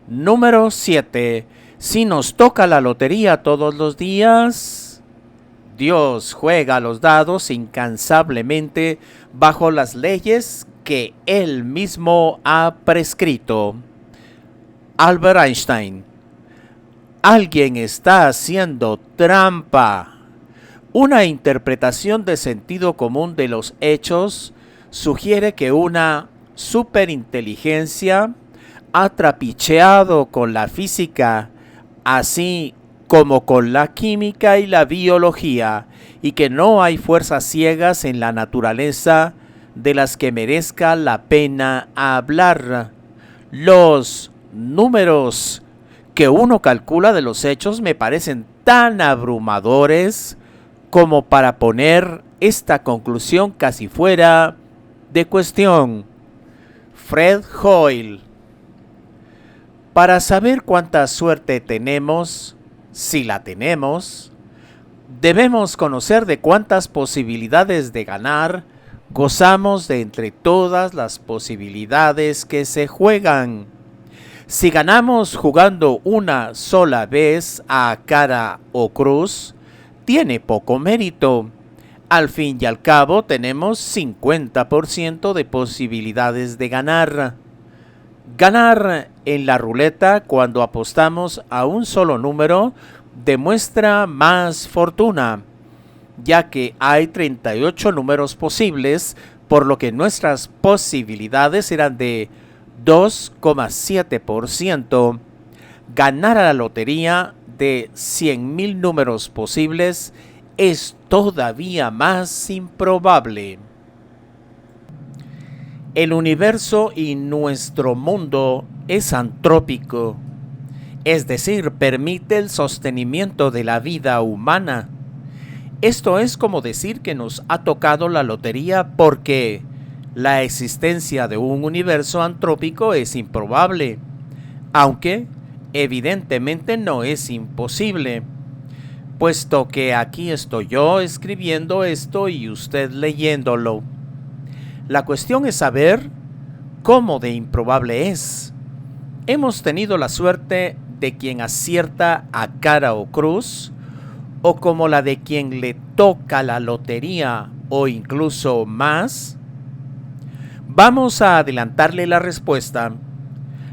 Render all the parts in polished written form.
Número 7. Si nos toca la lotería todos los días, Dios juega los dados incansablemente bajo las leyes que Él mismo ha prescrito. Albert Einstein. Alguien está haciendo trampa. Una interpretación de sentido común de los hechos sugiere que una superinteligencia ha trapicheado con la física, así como con la química y la biología, y que no hay fuerzas ciegas en la naturaleza de las que merezca la pena hablar. Los números que uno calcula de los hechos me parecen tan abrumadores como para poner esta conclusión casi fuera de cuestión. Fred Hoyle. Para saber cuánta suerte tenemos, si la tenemos, debemos conocer de cuántas posibilidades de ganar gozamos de entre todas las posibilidades que se juegan. Si ganamos jugando una sola vez a cara o cruz, tiene poco mérito. Al fin y al cabo tenemos 50% de posibilidades de ganar. Ganar en la ruleta cuando apostamos a un solo número demuestra más fortuna, ya que hay 38 números posibles, por lo que nuestras posibilidades eran de 2,7%. Ganar a la lotería de 100,000 números posibles es todavía más improbable. El universo y nuestro mundo es antrópico, es decir, permite el sostenimiento de la vida humana. Esto es como decir que nos ha tocado la lotería porque la existencia de un universo antrópico es improbable, aunque evidentemente no es imposible, puesto que aquí estoy yo escribiendo esto y usted leyéndolo. La cuestión es saber cómo de improbable es. Hemos tenido la suerte de quien acierta a cara o cruz, o como la de quien le toca la lotería o incluso más. Vamos a adelantarle la respuesta.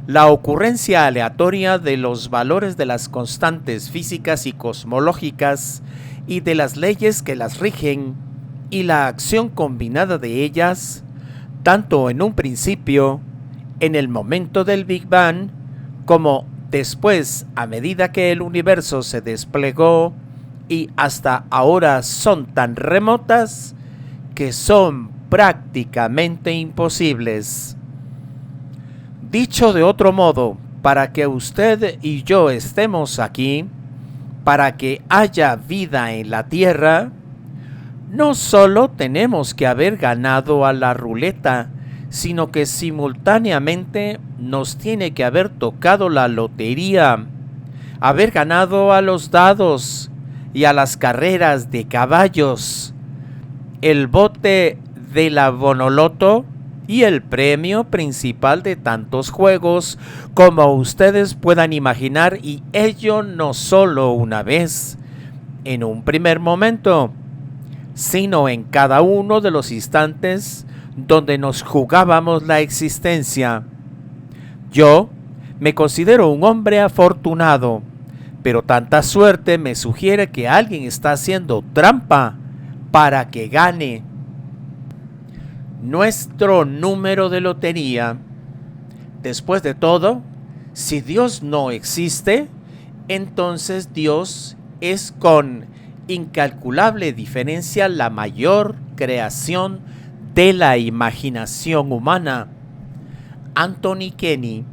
La ocurrencia aleatoria de los valores de las constantes físicas y cosmológicas y de las leyes que las rigen y la acción combinada de ellas, tanto en un principio, en el momento del Big Bang, como después a medida que el universo se desplegó y hasta ahora son tan remotas que son prácticamente imposibles. Dicho de otro modo, para que usted y yo estemos aquí, para que haya vida en la Tierra, no solo tenemos que haber ganado a la ruleta, sino que simultáneamente nos tiene que haber tocado la lotería, haber ganado a los dados y a las carreras de caballos, el bote de la Bonoloto y el premio principal de tantos juegos como ustedes puedan imaginar, y ello no solo una vez, en un primer momento, sino en cada uno de los instantes donde nos jugábamos la existencia. Yo me considero un hombre afortunado, pero tanta suerte me sugiere que alguien está haciendo trampa para que gane nuestro número de lotería. Después de todo, si Dios no existe, entonces Dios es con incalculable diferencia la mayor creación de la imaginación humana. Anthony Kenny.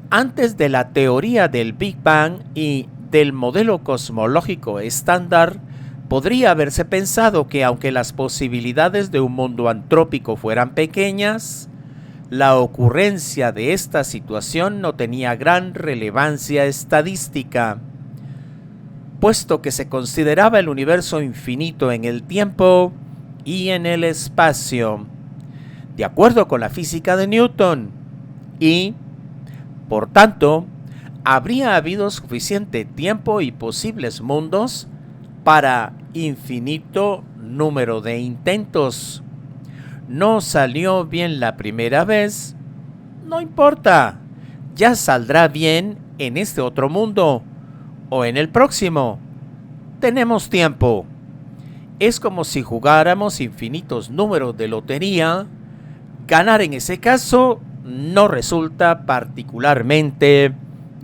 Antes de la teoría del Big Bang y del modelo cosmológico estándar, podría haberse pensado que aunque las posibilidades de un mundo antrópico fueran pequeñas, la ocurrencia de esta situación no tenía gran relevancia estadística, puesto que se consideraba el universo infinito en el tiempo y en el espacio, de acuerdo con la física de Newton, y Por tanto, habría habido suficiente tiempo y posibles mundos para infinito número de intentos. No salió bien la primera vez, no importa, ya saldrá bien en este otro mundo o en el próximo. Tenemos tiempo. Es como si jugáramos infinitos números de lotería. Ganar en ese caso no resulta particularmente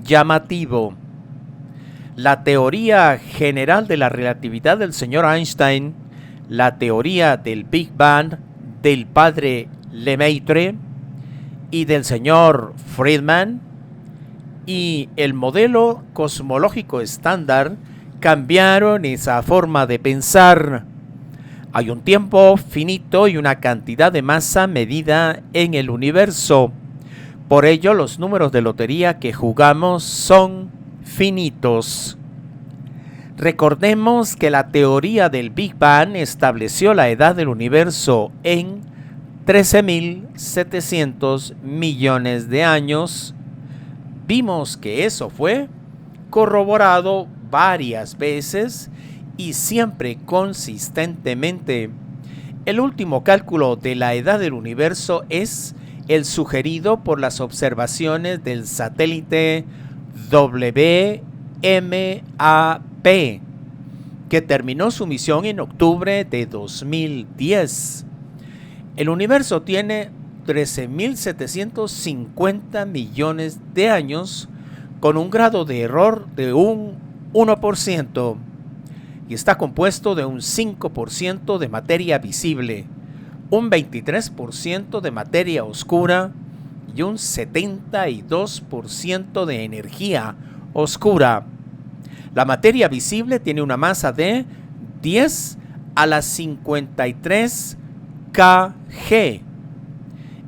llamativo. La teoría general de la relatividad del señor Einstein, la teoría del Big Bang del padre Lemaitre y del señor Friedman y el modelo cosmológico estándar cambiaron esa forma de pensar. Hay un tiempo finito y una cantidad de masa medida en el universo. Por ello, los números de lotería que jugamos son finitos. Recordemos que la teoría del Big Bang estableció la edad del universo en 13.700 millones de años. Vimos que eso fue corroborado varias veces y siempre consistentemente. El último cálculo de la edad del universo es el sugerido por las observaciones del satélite WMAP, que terminó su misión en octubre de 2010. El universo tiene 13.750 millones de años con un grado de error de un 1% y está compuesto de un 5% de materia visible, un 23% de materia oscura y un 72% de energía oscura. La materia visible tiene una masa de 10 a la 53 kg.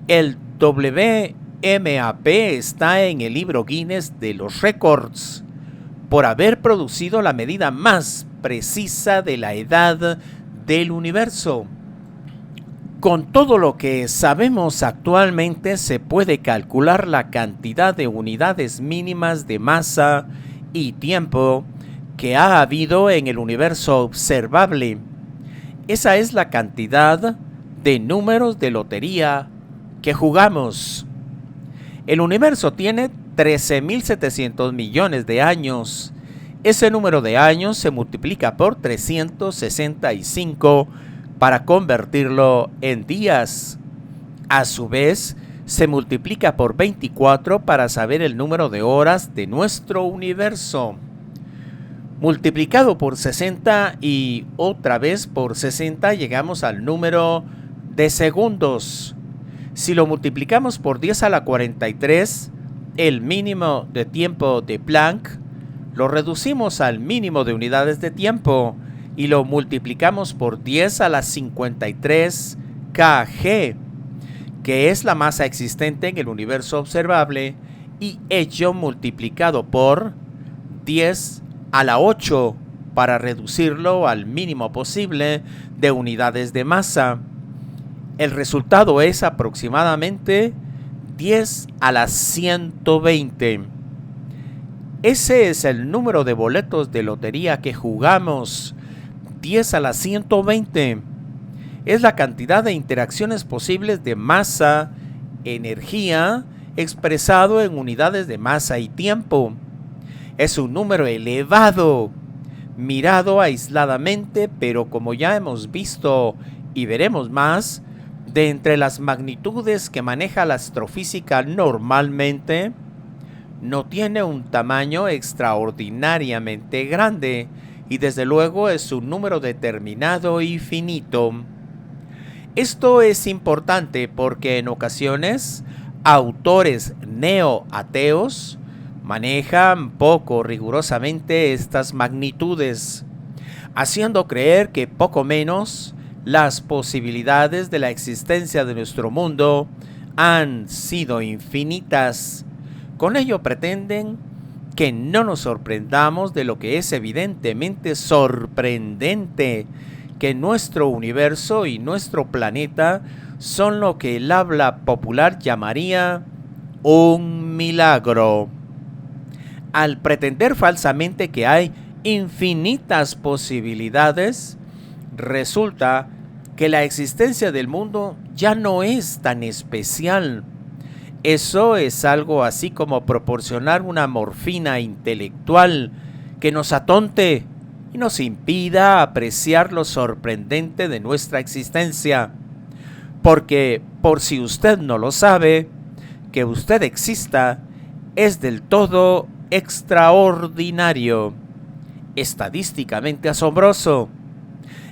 El WMAP está en el libro Guinness de los récords por haber producido la medida más precisa de la edad del universo. Con todo lo que sabemos actualmente se puede calcular la cantidad de unidades mínimas de masa y tiempo que ha habido en el universo observable. Esa es la cantidad de números de lotería que jugamos. El universo tiene 13.700 millones de años. Ese número de años se multiplica por 365 para convertirlo en días. A su vez, se multiplica por 24 para saber el número de horas de nuestro universo. Multiplicado por 60 y otra vez por 60 llegamos al número de segundos. Si lo multiplicamos por 10 a la 43, el mínimo de tiempo de Planck, lo reducimos al mínimo de unidades de tiempo y lo multiplicamos por 10 a la 53 kg, que es la masa existente en el universo observable, y ello multiplicado por 10 a la 8 para reducirlo al mínimo posible de unidades de masa. El resultado es aproximadamente 10 a la 120. Ese es el número de boletos de lotería que jugamos. 10 a la 120. Es la cantidad de interacciones posibles de masa, energía, expresado en unidades de masa y tiempo. Es un número elevado, mirado aisladamente, pero como ya hemos visto y veremos más, de entre las magnitudes que maneja la astrofísica normalmente, no tiene un tamaño extraordinariamente grande y desde luego es un número determinado y finito. Esto es importante porque en ocasiones autores neoateos manejan poco rigurosamente estas magnitudes, haciendo creer que poco menos las posibilidades de la existencia de nuestro mundo han sido infinitas. Con ello pretenden que no nos sorprendamos de lo que es evidentemente sorprendente, que nuestro universo y nuestro planeta son lo que el habla popular llamaría un milagro. Al pretender falsamente que hay infinitas posibilidades, resulta que la existencia del mundo ya no es tan especial. Eso es algo así como proporcionar una morfina intelectual que nos atonte y nos impida apreciar lo sorprendente de nuestra existencia. Porque, por si usted no lo sabe, que usted exista es del todo extraordinario, estadísticamente asombroso,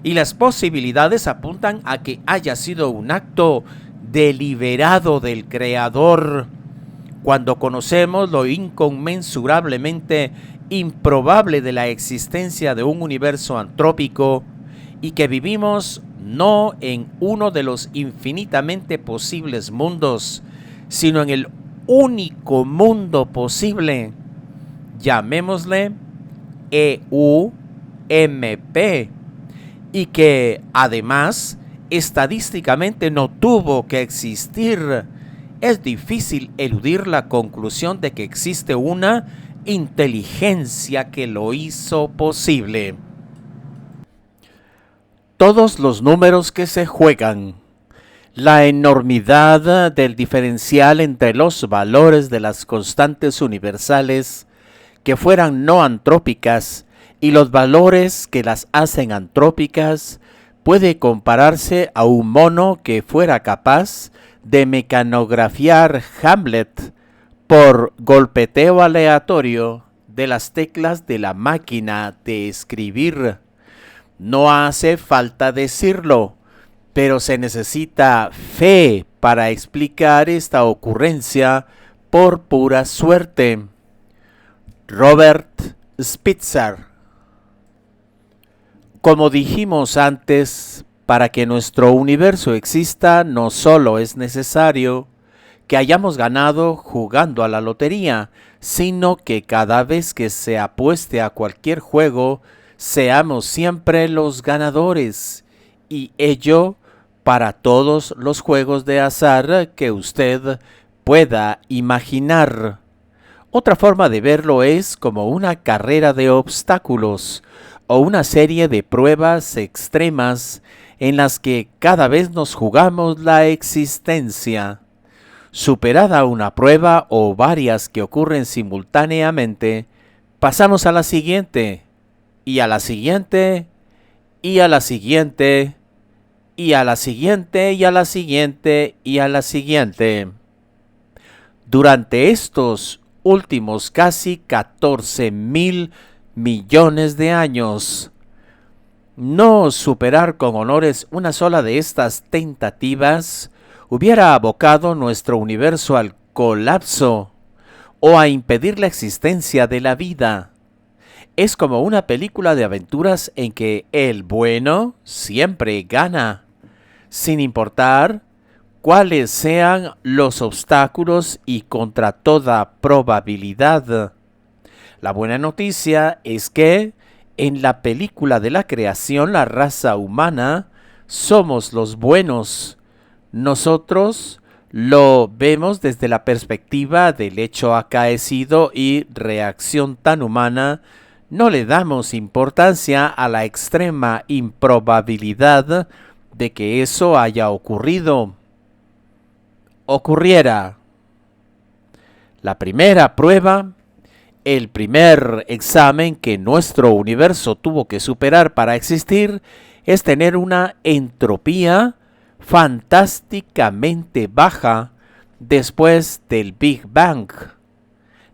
y las posibilidades apuntan a que haya sido un acto deliberado del Creador. Cuando conocemos lo inconmensurablemente improbable de la existencia de un universo antrópico y que vivimos no en uno de los infinitamente posibles mundos, sino en el único mundo posible, llamémosle EUMP, y que además estadísticamente no tuvo que existir, es difícil eludir la conclusión de que existe una inteligencia que lo hizo posible. Todos los números que se juegan, la enormidad del diferencial entre los valores de las constantes universales que fueran no antrópicas y los valores que las hacen antrópicas puede compararse a un mono que fuera capaz de mecanografiar Hamlet por golpeteo aleatorio de las teclas de la máquina de escribir. No hace falta decirlo, pero se necesita fe para explicar esta ocurrencia por pura suerte. Robert Spitzer. Como dijimos antes, para que nuestro universo exista no solo es necesario que hayamos ganado jugando a la lotería, sino que cada vez que se apueste a cualquier juego, seamos siempre los ganadores, y ello para todos los juegos de azar que usted pueda imaginar. Otra forma de verlo es como una carrera de obstáculos o una serie de pruebas extremas en las que cada vez nos jugamos la existencia. Superada una prueba o varias que ocurren simultáneamente, pasamos a la siguiente, y a la siguiente, y a la siguiente, y a la siguiente, y a la siguiente, y a la siguiente. Durante estos últimos casi 14,000 millones de años, no superar con honores una sola de estas tentativas hubiera abocado nuestro universo al colapso o a impedir la existencia de la vida. Es como una película de aventuras en que el bueno siempre gana, sin importar cuáles sean los obstáculos y contra toda probabilidad. La buena noticia es que en la película de la creación, la raza humana somos los buenos. Nosotros lo vemos desde la perspectiva del hecho acaecido y reacción tan humana. No le damos importancia a la extrema improbabilidad de que eso haya ocurriera. La primera prueba, el primer examen que nuestro universo tuvo que superar para existir es tener una entropía fantásticamente baja después del Big Bang.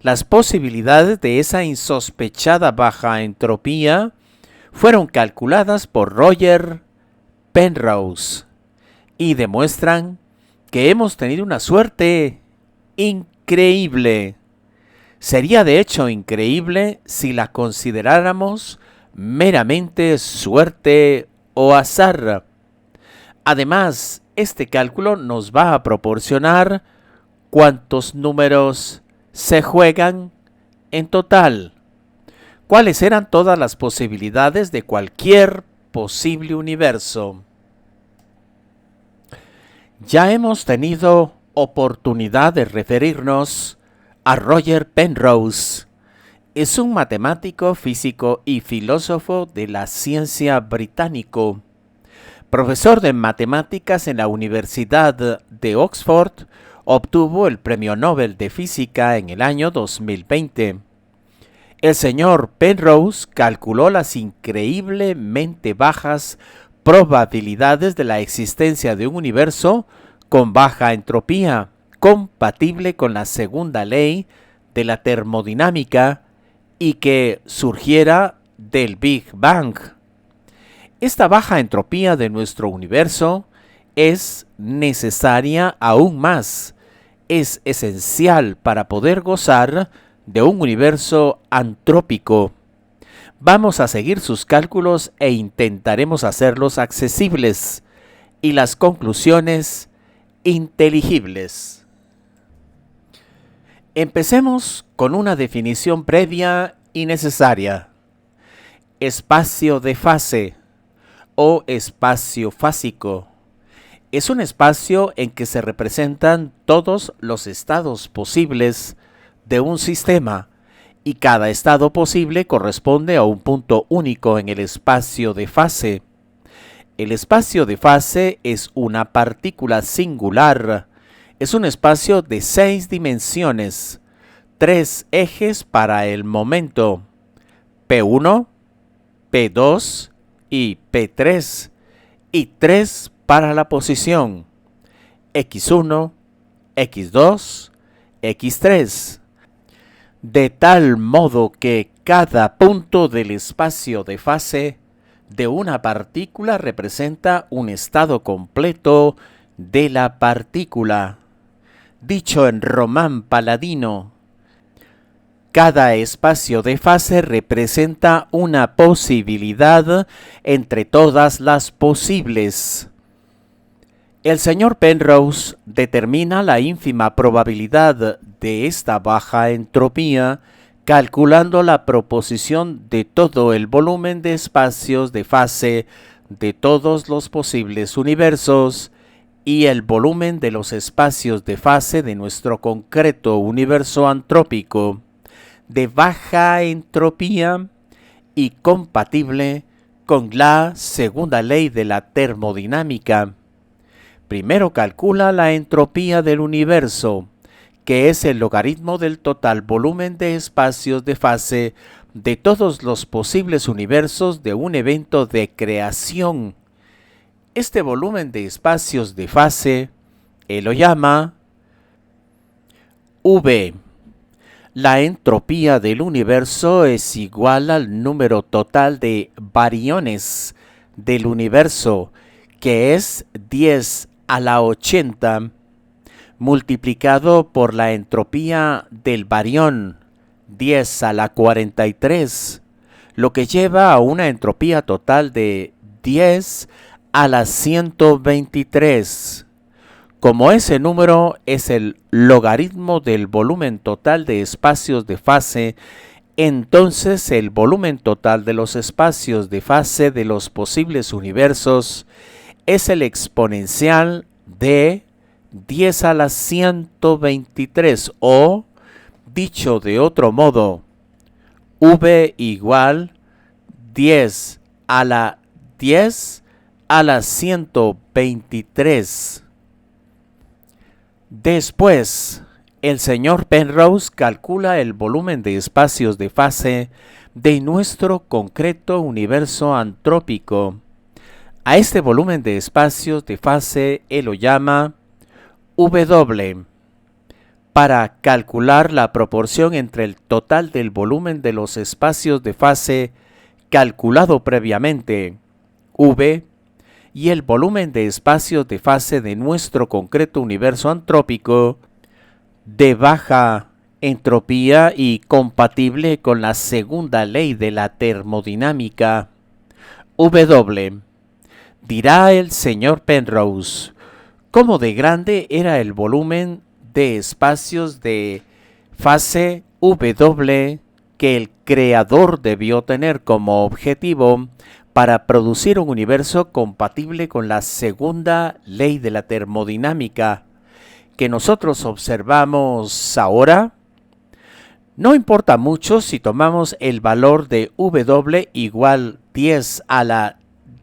Las posibilidades de esa insospechada baja entropía fueron calculadas por Roger Penrose y demuestran que hemos tenido una suerte increíble. Sería de hecho increíble si la consideráramos meramente suerte o azar. Además, este cálculo nos va a proporcionar cuántos números se juegan en total. ¿Cuáles eran todas las posibilidades de cualquier posible universo? Ya hemos tenido oportunidad de referirnos a Roger Penrose. Es un matemático, físico y filósofo de la ciencia británico. Profesor de matemáticas en la Universidad de Oxford, obtuvo el Premio Nobel de Física en el año 2020. El señor Penrose calculó las increíblemente bajas probabilidades de la existencia de un universo con baja entropía, compatible con la segunda ley de la termodinámica y que surgiera del Big Bang. Esta baja entropía de nuestro universo es necesaria aún más, es esencial para poder gozar de un universo antrópico. Vamos a seguir sus cálculos e intentaremos hacerlos accesibles y las conclusiones inteligibles. Empecemos con una definición previa y necesaria. Espacio de fase o espacio fásico es un espacio en que se representan todos los estados posibles de un sistema y cada estado posible corresponde a un punto único en el espacio de fase. El espacio de fase es una partícula singular. Es un espacio de 6 dimensiones, 3 ejes para el momento, P1, P2 y P3, y 3 para la posición, X1, X2, X3. De tal modo que cada punto del espacio de fase de una partícula representa un estado completo de la partícula. Dicho en román paladino, cada espacio de fase representa una posibilidad entre todas las posibles. El señor Penrose determina la ínfima probabilidad de esta baja entropía calculando la proposición de todo el volumen de espacios de fase de todos los posibles universos y el volumen de los espacios de fase de nuestro concreto universo antrópico, de baja entropía y compatible con la segunda ley de la termodinámica. Primero calcula la entropía del universo, que es el logaritmo del total volumen de espacios de fase de todos los posibles universos de un evento de creación. Este volumen de espacios de fase, él lo llama V. La entropía del universo es igual al número total de bariones del universo, que es 10 a la 80, multiplicado por la entropía del barión, 10 a la 43, lo que lleva a una entropía total de 10 a la 123. Como ese número es el logaritmo del volumen total de espacios de fase, entonces el volumen total de los espacios de fase de los posibles universos es el exponencial de 10 a la 123 o, dicho de otro modo, V igual 10 a la 10 a la 123. Después, el señor Penrose calcula el volumen de espacios de fase de nuestro concreto universo antrópico. A este volumen de espacios de fase él lo llama W. Para calcular la proporción entre el total del volumen de los espacios de fase calculado previamente, V, y el volumen de espacios de fase de nuestro concreto universo antrópico, de baja entropía y compatible con la segunda ley de la termodinámica, W. Dirá el señor Penrose, ¿cómo de grande era el volumen de espacios de fase W que el creador debió tener como objetivo para producir un universo compatible con la segunda ley de la termodinámica, que nosotros observamos ahora, no importa mucho si tomamos el valor de W igual 10 a la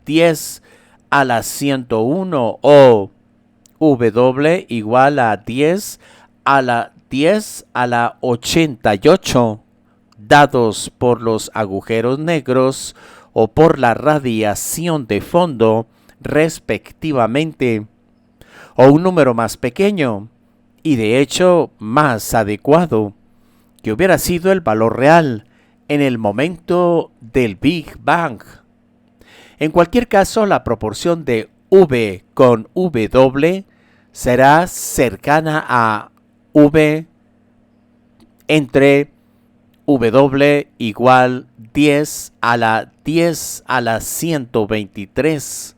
10 a la 101 o W igual a 10 a la 10 a la 88, dados por los agujeros negros o por la radiación de fondo, respectivamente, o un número más pequeño, y de hecho más adecuado, que hubiera sido el valor real en el momento del Big Bang. En cualquier caso, la proporción de V con W será cercana a V entre W igual 10 a la 10 a la 123.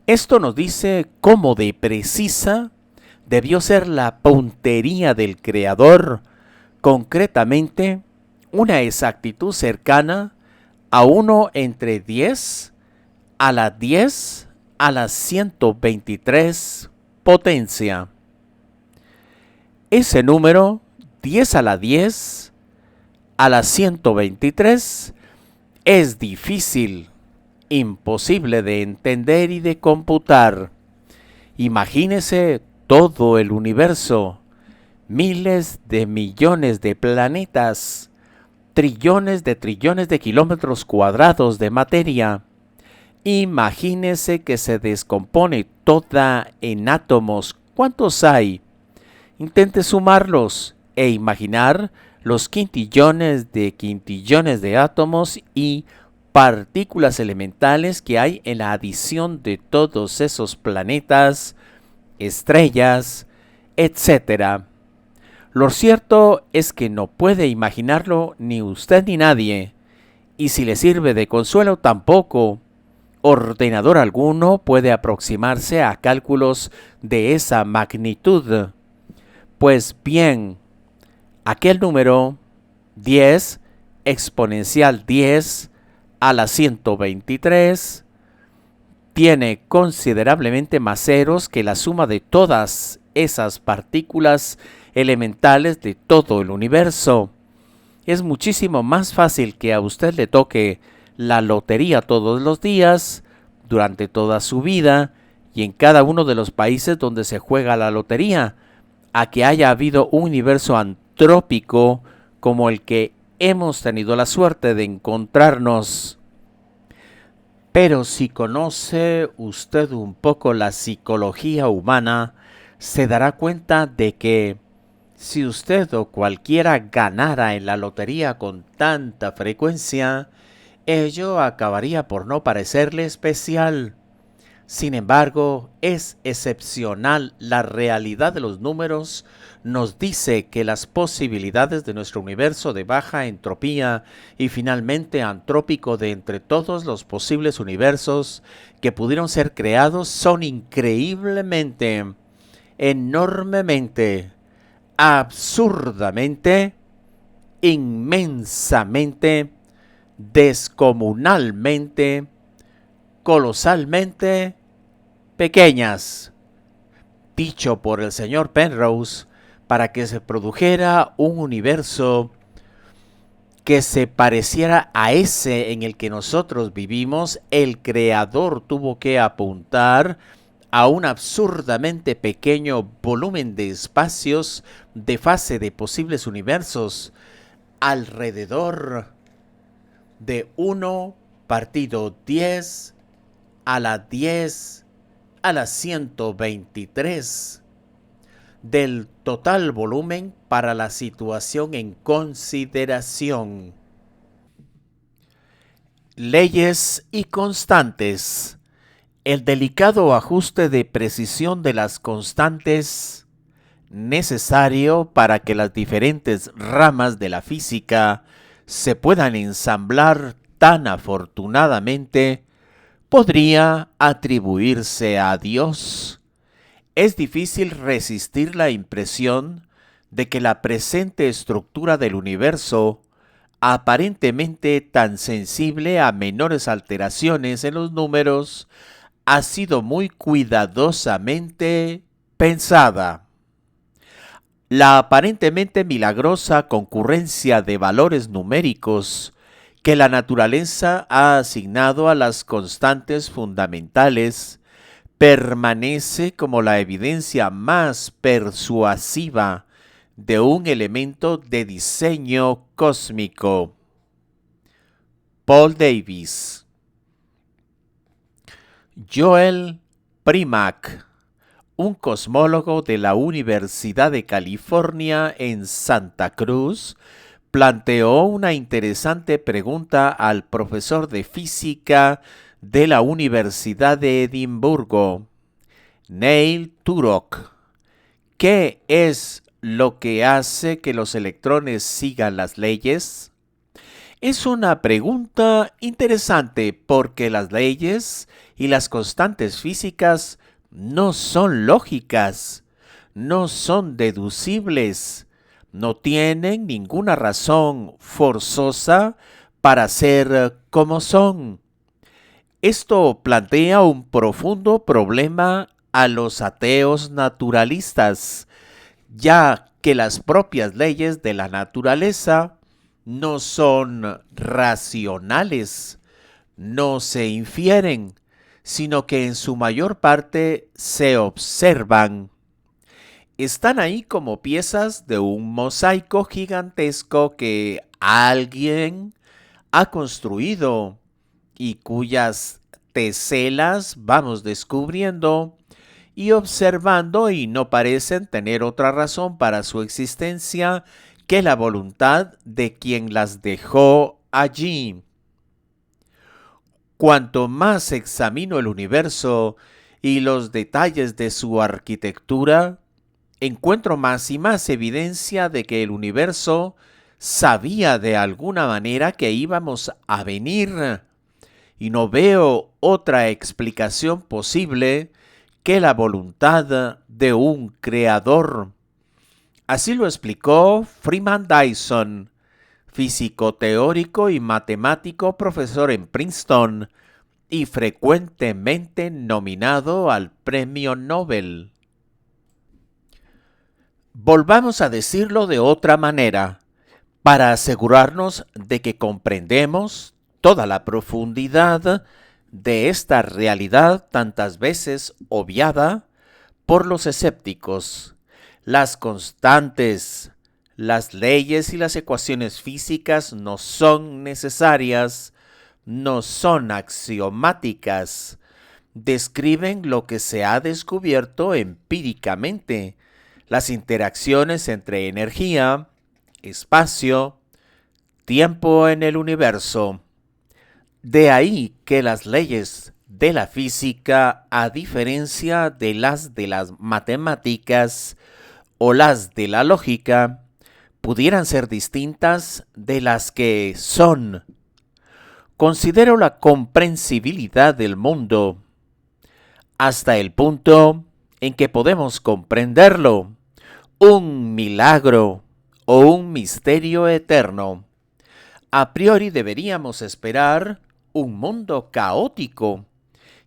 Esto nos dice cómo de precisa debió ser la puntería del Creador, concretamente una exactitud cercana a 1 entre 10 a la 10 a la 123 potencia. Ese número, 10 a la 10 a la 123, es difícil, imposible de entender y de computar. Imagínese todo el universo, miles de millones de planetas, trillones de kilómetros cuadrados de materia. Imagínese que se descompone toda en átomos. ¿Cuántos hay? Intente sumarlos e imaginar los quintillones de átomos y partículas elementales que hay en la adición de todos esos planetas, estrellas, etc. Lo cierto es que no puede imaginarlo ni usted ni nadie, y si le sirve de consuelo tampoco. Ordenador alguno puede aproximarse a cálculos de esa magnitud. Pues bien, aquel número 10 exponencial 10 a la 123 tiene considerablemente más ceros que la suma de todas esas partículas elementales de todo el universo. Es muchísimo más fácil que a usted le toque la lotería todos los días, durante toda su vida y en cada uno de los países donde se juega la lotería, a que haya habido un universo antrópico como el que hemos tenido la suerte de encontrarnos. Pero si conoce usted un poco la psicología humana, se dará cuenta de que si usted o cualquiera ganara en la lotería con tanta frecuencia, ello acabaría por no parecerle especial. Sin embargo, es excepcional. La realidad de los números nos dice que las posibilidades de nuestro universo de baja entropía y finalmente antrópico de entre todos los posibles universos que pudieron ser creados son increíblemente, enormemente, absurdamente, inmensamente, descomunalmente, colosalmente pequeñas, dicho por el señor Penrose, para que se produjera un universo que se pareciera a ese en el que nosotros vivimos. El creador tuvo que apuntar a un absurdamente pequeño volumen de espacios de fase de posibles universos, alrededor de 1 partido 10 a la 10 a la 123 del total volumen para la situación en consideración. Leyes y constantes. El delicado ajuste de precisión de las constantes necesario para que las diferentes ramas de la física se puedan ensamblar tan afortunadamente podría atribuirse a Dios. Es difícil resistir la impresión de que la presente estructura del universo, aparentemente tan sensible a menores alteraciones en los números, ha sido muy cuidadosamente pensada. La aparentemente milagrosa concurrencia de valores numéricos que la naturaleza ha asignado a las constantes fundamentales permanece como la evidencia más persuasiva de un elemento de diseño cósmico. Paul Davies. Joel Primack, un cosmólogo de la Universidad de California en Santa Cruz, planteó una interesante pregunta al profesor de física de la Universidad de Edimburgo, Neil Turok. ¿Qué es lo que hace que los electrones sigan las leyes? Es una pregunta interesante porque las leyes y las constantes físicas no son lógicas, no son deducibles, no tienen ninguna razón forzosa para ser como son. Esto plantea un profundo problema a los ateos naturalistas, ya que las propias leyes de la naturaleza no son racionales, no se infieren, sino que en su mayor parte se observan. Están ahí como piezas de un mosaico gigantesco que alguien ha construido y cuyas teselas vamos descubriendo y observando y no parecen tener otra razón para su existencia que la voluntad de quien las dejó allí. Cuanto más examino el universo y los detalles de su arquitectura, encuentro más y más evidencia de que el universo sabía de alguna manera que íbamos a venir, y no veo otra explicación posible que la voluntad de un creador. Así lo explicó Freeman Dyson, físico teórico y matemático, profesor en Princeton y frecuentemente nominado al Premio Nobel. Volvamos a decirlo de otra manera, para asegurarnos de que comprendemos toda la profundidad de esta realidad tantas veces obviada por los escépticos. Las constantes, las leyes y las ecuaciones físicas no son necesarias, no son axiomáticas. Describen lo que se ha descubierto empíricamente, las interacciones entre energía, espacio, tiempo en el universo. De ahí que las leyes de la física, a diferencia de las matemáticas o las de la lógica, pudieran ser distintas de las que son. Considero la comprensibilidad del mundo hasta el punto en que podemos comprenderlo, un milagro o un misterio eterno. A priori deberíamos esperar un mundo caótico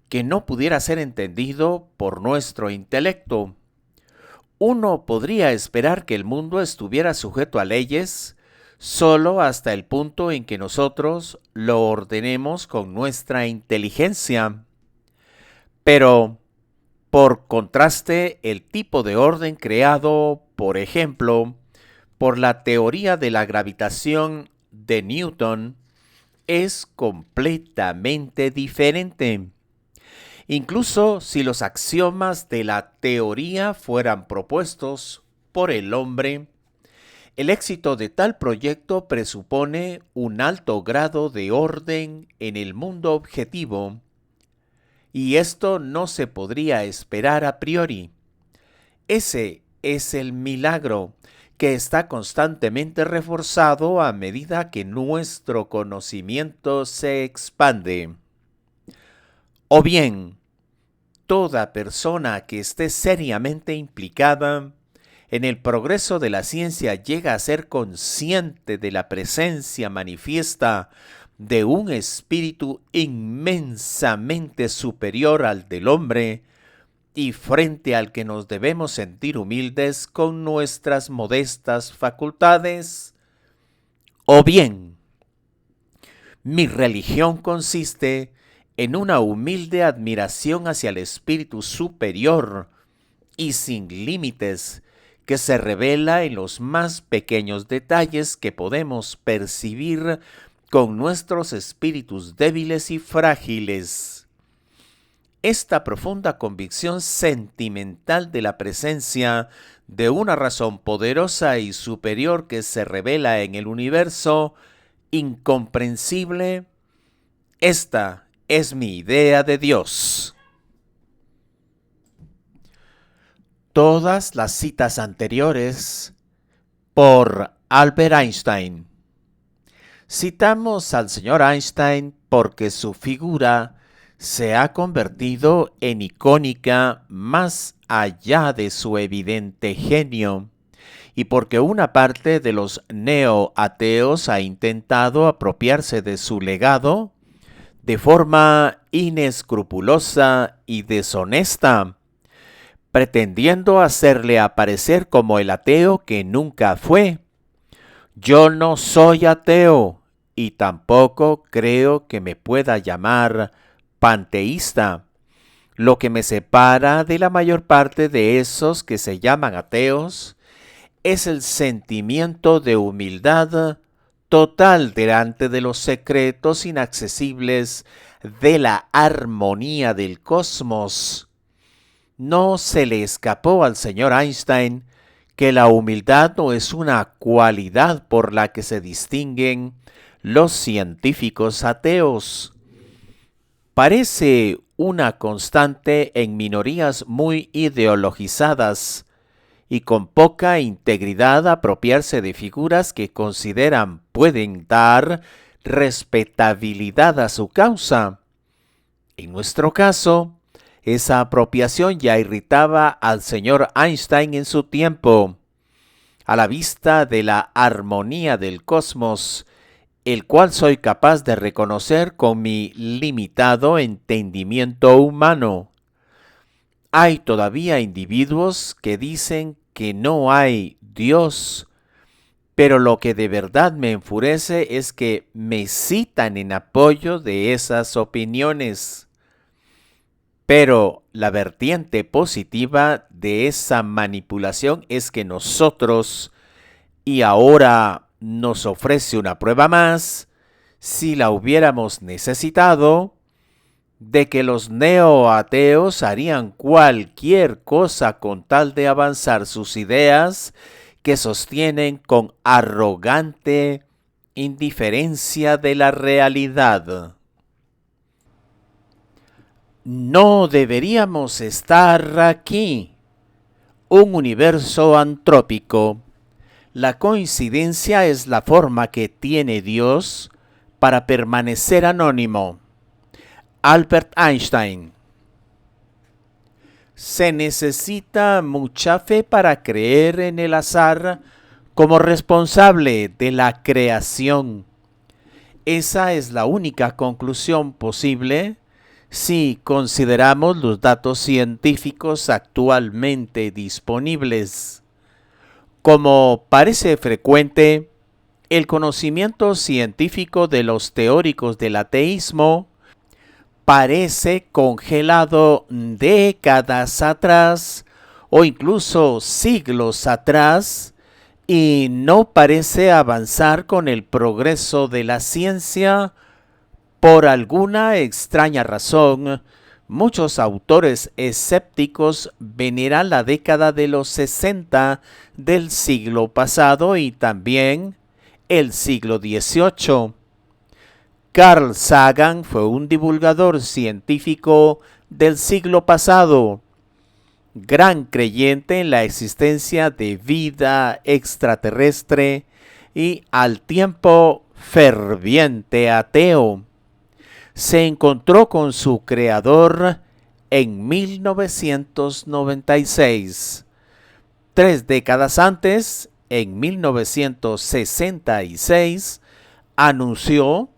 que no pudiera ser entendido por nuestro intelecto. Uno podría esperar que el mundo estuviera sujeto a leyes solo hasta el punto en que nosotros lo ordenemos con nuestra inteligencia. Pero, por contraste, el tipo de orden creado, por ejemplo, por la teoría de la gravitación de Newton, es completamente diferente. Incluso si los axiomas de la teoría fueran propuestos por el hombre, el éxito de tal proyecto presupone un alto grado de orden en el mundo objetivo, y esto no se podría esperar a priori. Ese es el milagro que está constantemente reforzado a medida que nuestro conocimiento se expande. O bien, toda persona que esté seriamente implicada en el progreso de la ciencia llega a ser consciente de la presencia manifiesta de un espíritu inmensamente superior al del hombre, y frente al que nos debemos sentir humildes con nuestras modestas facultades? O bien, mi religión consiste en una humilde admiración hacia el espíritu superior y sin límites que se revela en los más pequeños detalles que podemos percibir con nuestros espíritus débiles y frágiles. Esta profunda convicción sentimental de la presencia de una razón poderosa y superior que se revela en el universo incomprensible, esta es mi idea de Dios. Todas las citas anteriores por Albert Einstein. Citamos al señor Einstein porque su figura se ha convertido en icónica más allá de su evidente genio, y porque una parte de los neo-ateos ha intentado apropiarse de su legado de forma inescrupulosa y deshonesta, pretendiendo hacerle aparecer como el ateo que nunca fue. Yo no soy ateo y tampoco creo que me pueda llamar panteísta. Lo que me separa de la mayor parte de esos que se llaman ateos es el sentimiento de humildad total delante de los secretos inaccesibles de la armonía del cosmos. No se le escapó al señor Einstein que la humildad no es una cualidad por la que se distinguen los científicos ateos. Parece una constante en minorías muy ideologizadas y con poca integridad apropiarse de figuras que consideran pueden dar respetabilidad a su causa. En nuestro caso, esa apropiación ya irritaba al señor Einstein en su tiempo. A la vista de la armonía del cosmos, el cual soy capaz de reconocer con mi limitado entendimiento humano, hay todavía individuos que dicen que no hay Dios, pero lo que de verdad me enfurece es que me citan en apoyo de esas opiniones. Pero la vertiente positiva de esa manipulación es que nosotros, y ahora nos ofrece una prueba más, si la hubiéramos necesitado, de que los neoateos harían cualquier cosa con tal de avanzar sus ideas que sostienen con arrogante indiferencia de la realidad. No deberíamos estar aquí. Un universo antrópico. La coincidencia es la forma que tiene Dios para permanecer anónimo. Albert Einstein. Se necesita mucha fe para creer en el azar como responsable de la creación. Esa es la única conclusión posible si consideramos los datos científicos actualmente disponibles. Como parece frecuente, el conocimiento científico de los teóricos del ateísmo parece congelado décadas atrás o incluso siglos atrás y no parece avanzar con el progreso de la ciencia. Por alguna extraña razón, muchos autores escépticos veneran la década de los 60 del siglo pasado y también el siglo XVIII. Carl Sagan fue un divulgador científico del siglo pasado, gran creyente en la existencia de vida extraterrestre y al tiempo ferviente ateo. Se encontró con su creador en 1996. 3 décadas antes, en 1966, anunció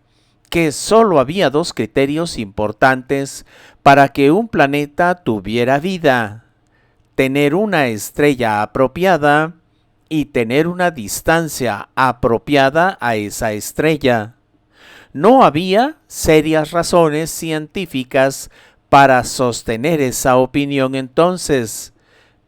que solo había dos criterios importantes para que un planeta tuviera vida: tener una estrella apropiada y tener una distancia apropiada a esa estrella. No había serias razones científicas para sostener esa opinión entonces,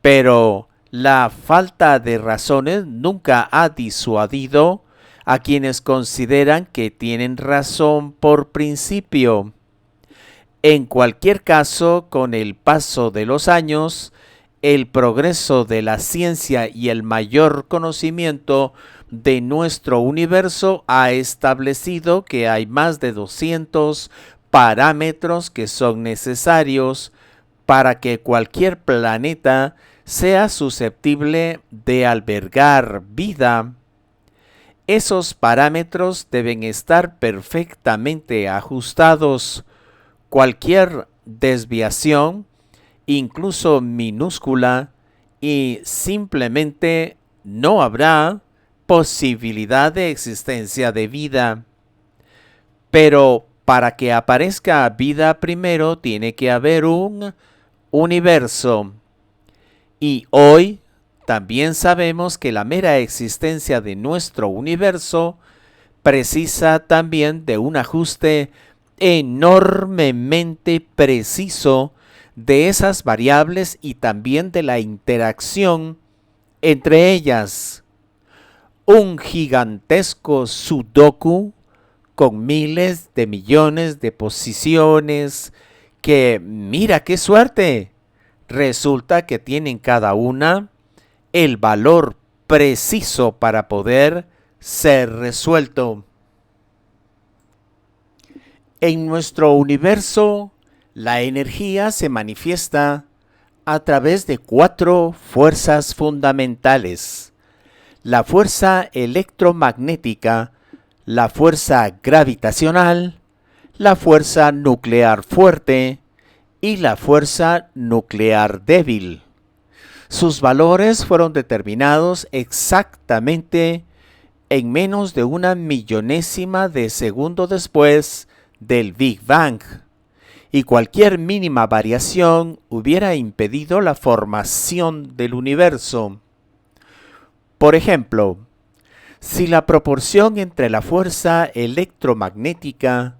pero la falta de razones nunca ha disuadido a quienes consideran que tienen razón por principio. En cualquier caso, con el paso de los años, el progreso de la ciencia y el mayor conocimiento de nuestro universo ha establecido que hay más de 200 parámetros que son necesarios para que cualquier planeta sea susceptible de albergar vida. Esos parámetros deben estar perfectamente ajustados. Cualquier desviación, incluso minúscula, y simplemente no habrá posibilidad de existencia de vida. Pero para que aparezca vida primero tiene que haber un universo. Y hoy también sabemos que la mera existencia de nuestro universo precisa también de un ajuste enormemente preciso de esas variables y también de la interacción entre ellas. Un gigantesco sudoku con miles de millones de posiciones que, mira qué suerte, resulta que tienen cada una el valor preciso para poder ser resuelto. En nuestro universo, la energía se manifiesta a través de 4 fuerzas fundamentales: la fuerza electromagnética, la fuerza gravitacional, la fuerza nuclear fuerte y la fuerza nuclear débil. Sus valores fueron determinados exactamente en menos de 1/1000ª de segundo después del Big Bang, y cualquier mínima variación hubiera impedido la formación del universo. Por ejemplo, si la proporción entre la fuerza electromagnética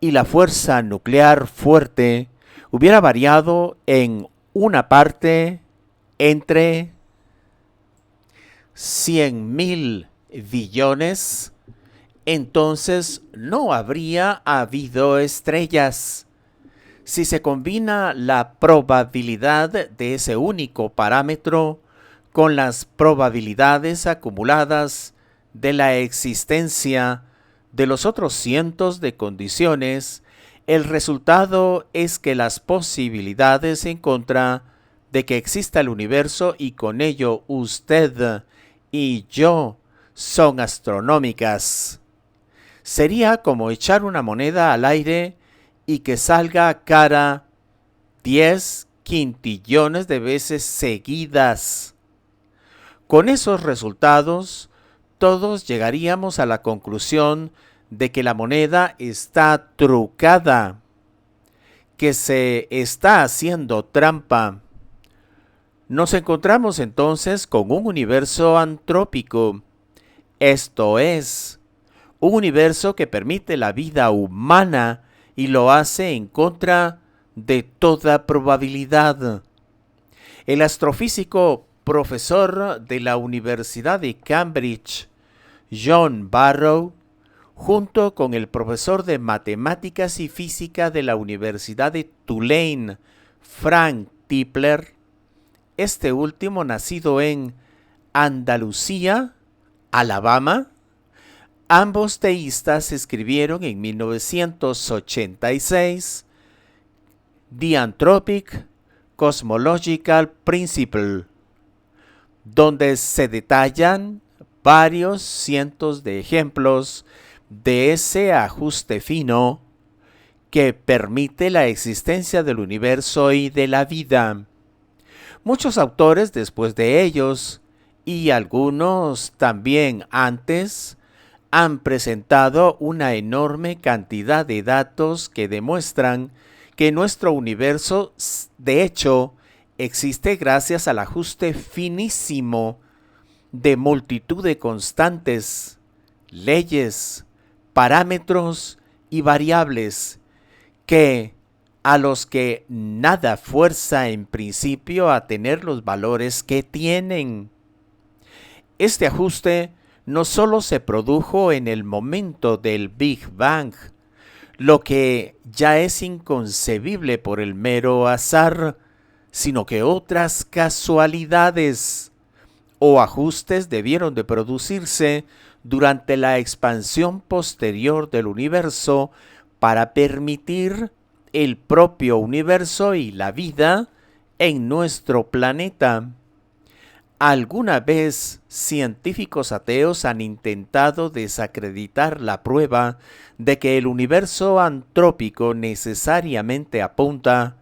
y la fuerza nuclear fuerte hubiera variado en una parte entre 100.000 billones, entonces no habría habido estrellas. Si se combina la probabilidad de ese único parámetro con las probabilidades acumuladas de la existencia de los otros cientos de condiciones, el resultado es que las posibilidades en contra de que exista el universo y con ello usted y yo son astronómicas. Sería como echar una moneda al aire y que salga cara 10 quintillones de veces seguidas. Con esos resultados, todos llegaríamos a la conclusión de que la moneda está trucada, que se está haciendo trampa. Nos encontramos entonces con un universo antrópico, esto es, un universo que permite la vida humana y lo hace en contra de toda probabilidad. El astrofísico profesor de la Universidad de Cambridge, John Barrow, junto con el profesor de matemáticas y física de la Universidad de Tulane, Frank Tipler, este último nacido en Andalucía, Alabama, ambos teístas escribieron en 1986 The Anthropic Cosmological Principle, donde se detallan varios cientos de ejemplos de ese ajuste fino que permite la existencia del universo y de la vida. Muchos autores después de ellos, y algunos también antes, han presentado una enorme cantidad de datos que demuestran que nuestro universo, de hecho, existe gracias al ajuste finísimo de multitud de constantes, leyes, parámetros y variables que a los que nada fuerza en principio a tener los valores que tienen. Este ajuste no solo se produjo en el momento del Big Bang, lo que ya es inconcebible por el mero azar, sino que otras casualidades o ajustes debieron de producirse durante la expansión posterior del universo para permitir el propio universo y la vida en nuestro planeta. ¿Alguna vez científicos ateos han intentado desacreditar la prueba de que el universo antrópico necesariamente apunta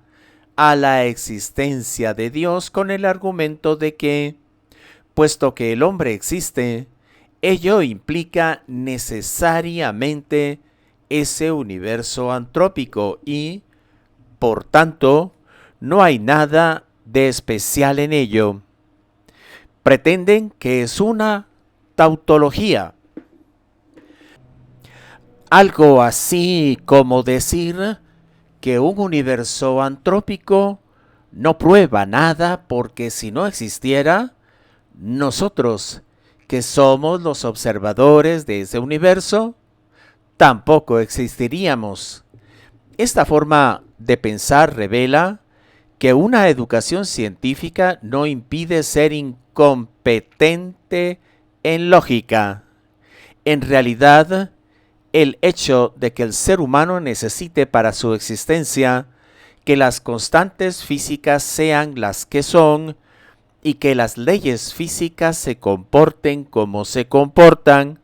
a la existencia de Dios con el argumento de que, puesto que el hombre existe, ello implica necesariamente ese universo antrópico y, por tanto, no hay nada de especial en ello? Pretenden que es una tautología. Algo así como decir que un universo antrópico no prueba nada porque si no existiera, nosotros, que somos los observadores de ese universo, tampoco existiríamos. Esta forma de pensar revela que una educación científica no impide ser incompetente en lógica. En realidad, el hecho de que el ser humano necesite para su existencia que las constantes físicas sean las que son y que las leyes físicas se comporten como se comportan,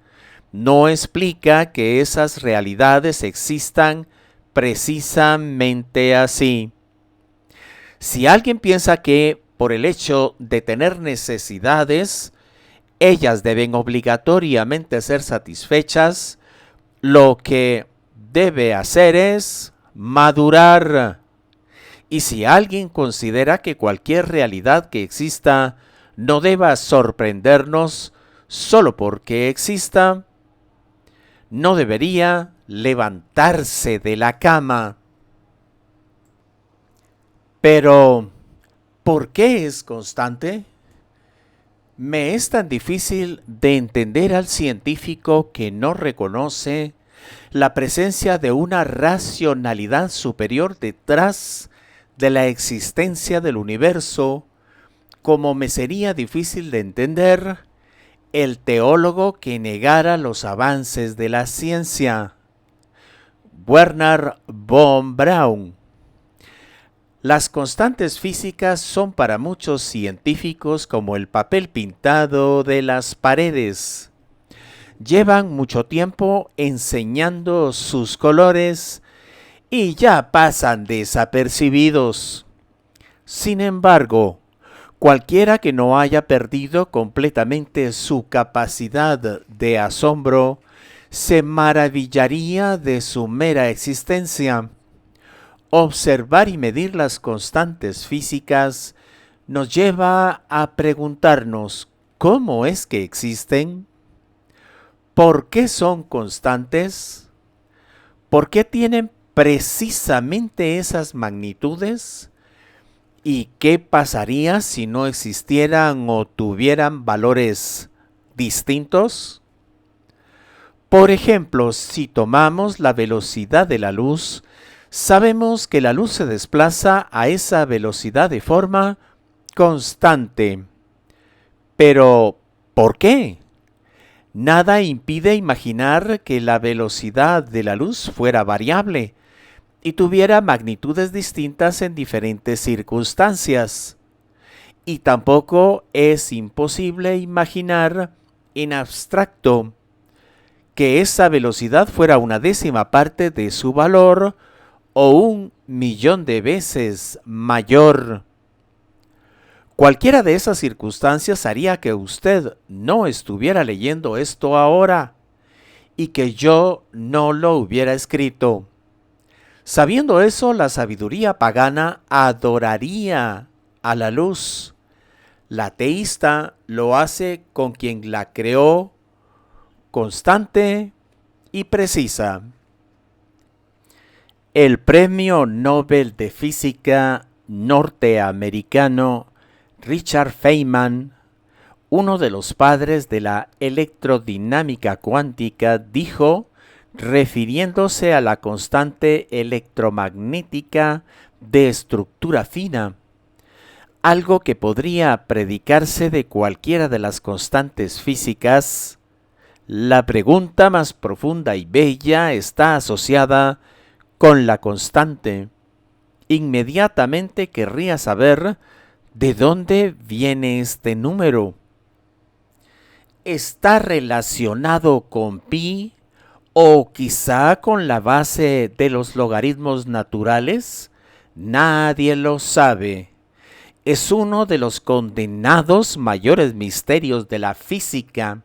no explica que esas realidades existan precisamente así. Si alguien piensa que por el hecho de tener necesidades, ellas deben obligatoriamente ser satisfechas, lo que debe hacer es madurar. Y si alguien considera que cualquier realidad que exista no deba sorprendernos solo porque exista, no debería levantarse de la cama. Pero, ¿por qué es constante? Me es tan difícil de entender al científico que no reconoce la presencia de una racionalidad superior detrás de la existencia del universo, como me sería difícil de entender el teólogo que negara los avances de la ciencia. Wernher von Braun. Las constantes físicas son para muchos científicos como el papel pintado de las paredes. Llevan mucho tiempo enseñando sus colores y ya pasan desapercibidos. Sin embargo, cualquiera que no haya perdido completamente su capacidad de asombro se maravillaría de su mera existencia. Observar y medir las constantes físicas nos lleva a preguntarnos ¿cómo es que existen? ¿Por qué son constantes? ¿Por qué tienen precisamente esas magnitudes? ¿Y qué pasaría si no existieran o tuvieran valores distintos? Por ejemplo, si tomamos la velocidad de la luz, sabemos que la luz se desplaza a esa velocidad de forma constante. Pero, ¿por qué? Nada impide imaginar que la velocidad de la luz fuera variable y tuviera magnitudes distintas en diferentes circunstancias. Y tampoco es imposible imaginar en abstracto que esa velocidad fuera una décima parte de su valor o 1.000.000 de veces mayor. Cualquiera de esas circunstancias haría que usted no estuviera leyendo esto ahora y que yo no lo hubiera escrito. Sabiendo eso, la sabiduría pagana adoraría a la luz. La teísta lo hace con quien la creó, constante y precisa. El Premio Nobel de Física norteamericano Richard Feynman, uno de los padres de la electrodinámica cuántica, dijo, refiriéndose a la constante electromagnética de estructura fina, algo que podría predicarse de cualquiera de las constantes físicas: la pregunta más profunda y bella está asociada con la constante. Inmediatamente querría saber de dónde viene este número. ¿Está relacionado con pi o quizá con la base de los logaritmos naturales? Nadie lo sabe. Es uno de los condenados mayores misterios de la física.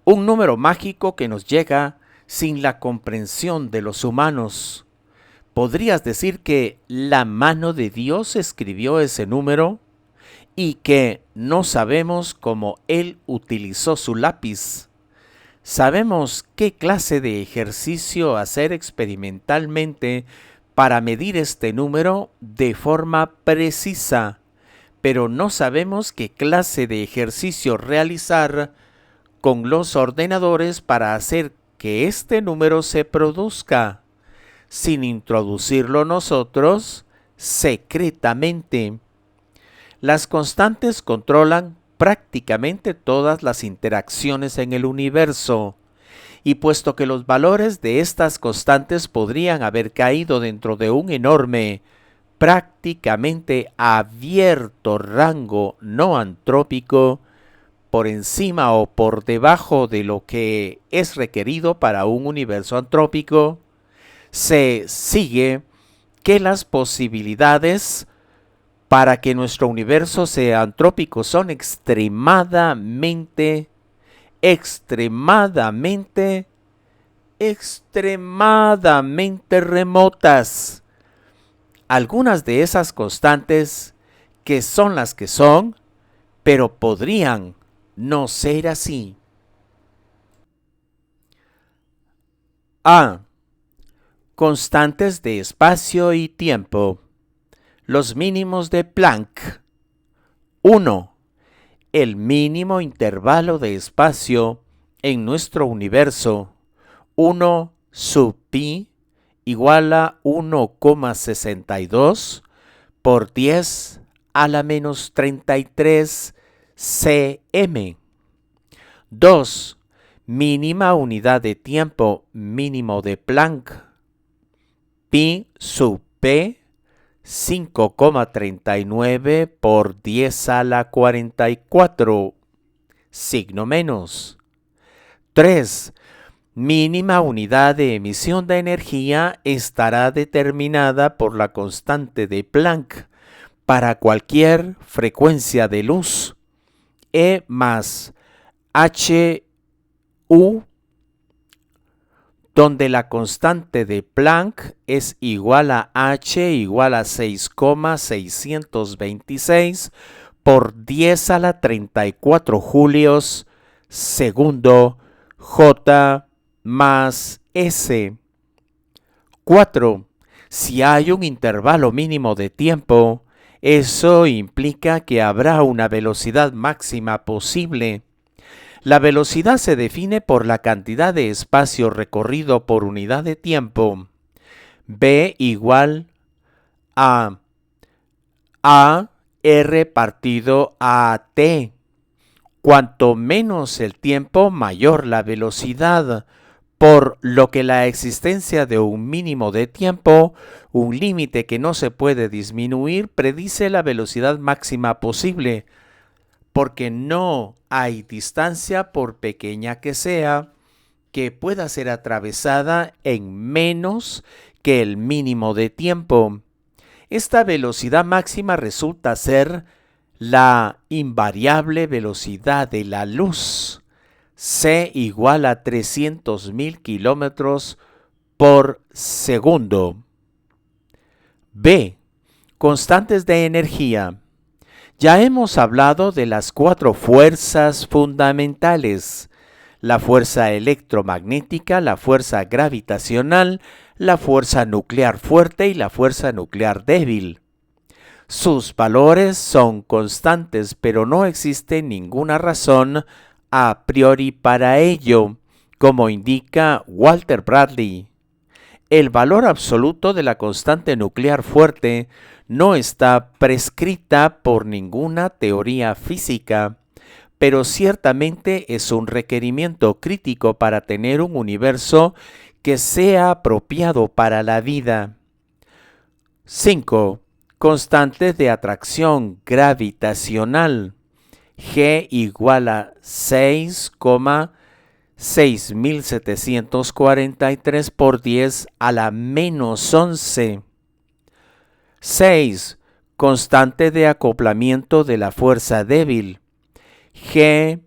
Un número mágico que nos llega sin la comprensión de los humanos. ¿Podrías decir que la mano de Dios escribió ese número y que no sabemos cómo Él utilizó su lápiz? Sabemos qué clase de ejercicio hacer experimentalmente para medir este número de forma precisa, pero no sabemos qué clase de ejercicio realizar con los ordenadores para hacer que este número se produzca, sin introducirlo nosotros secretamente. Las constantes controlan prácticamente todas las interacciones en el universo, y puesto que los valores de estas constantes podrían haber caído dentro de un enorme, prácticamente abierto rango no antrópico, por encima o por debajo de lo que es requerido para un universo antrópico, se sigue que las posibilidades para que nuestro universo sea antrópico son extremadamente remotas. Algunas de esas constantes que son las que son, pero podrían no ser así. A. Constantes de espacio y tiempo. Los mínimos de Planck. 1. El mínimo intervalo de espacio en nuestro universo, 1 sub pi, igual a 1,62 por 10 a la menos 33 cm. 2. Mínima unidad de tiempo mínimo de Planck, pi sub p, 5,39 por 10 a la 44, signo menos. 3. Mínima unidad de emisión de energía estará determinada por la constante de Planck para cualquier frecuencia de luz, E más HU, donde la constante de Planck es igual a H igual a 6,626 por 10 a la 34 julios segundo J más S. 4. Si hay un intervalo mínimo de tiempo, eso implica que habrá una velocidad máxima posible. La velocidad se define por la cantidad de espacio recorrido por unidad de tiempo. V igual a R partido a T. Cuanto menos el tiempo, mayor la velocidad, por lo que la existencia de un mínimo de tiempo, un límite que no se puede disminuir, predice la velocidad máxima posible, porque no hay distancia, por pequeña que sea, que pueda ser atravesada en menos que el mínimo de tiempo. Esta velocidad máxima resulta ser la invariable velocidad de la luz. C igual a 300.000 kilómetros por segundo. B. Constantes de energía. Ya hemos hablado de las 4 fuerzas fundamentales: la fuerza electromagnética, la fuerza gravitacional, la fuerza nuclear fuerte y la fuerza nuclear débil. Sus valores son constantes, pero no existe ninguna razón a priori para ello, como indica Walter Bradley. El valor absoluto de la constante nuclear fuerte no está prescrita por ninguna teoría física, pero ciertamente es un requerimiento crítico para tener un universo que sea apropiado para la vida. 5. Constante de atracción gravitacional. G igual a 6,6743 por 10 a la menos 11. 6. Constante de acoplamiento de la fuerza débil. G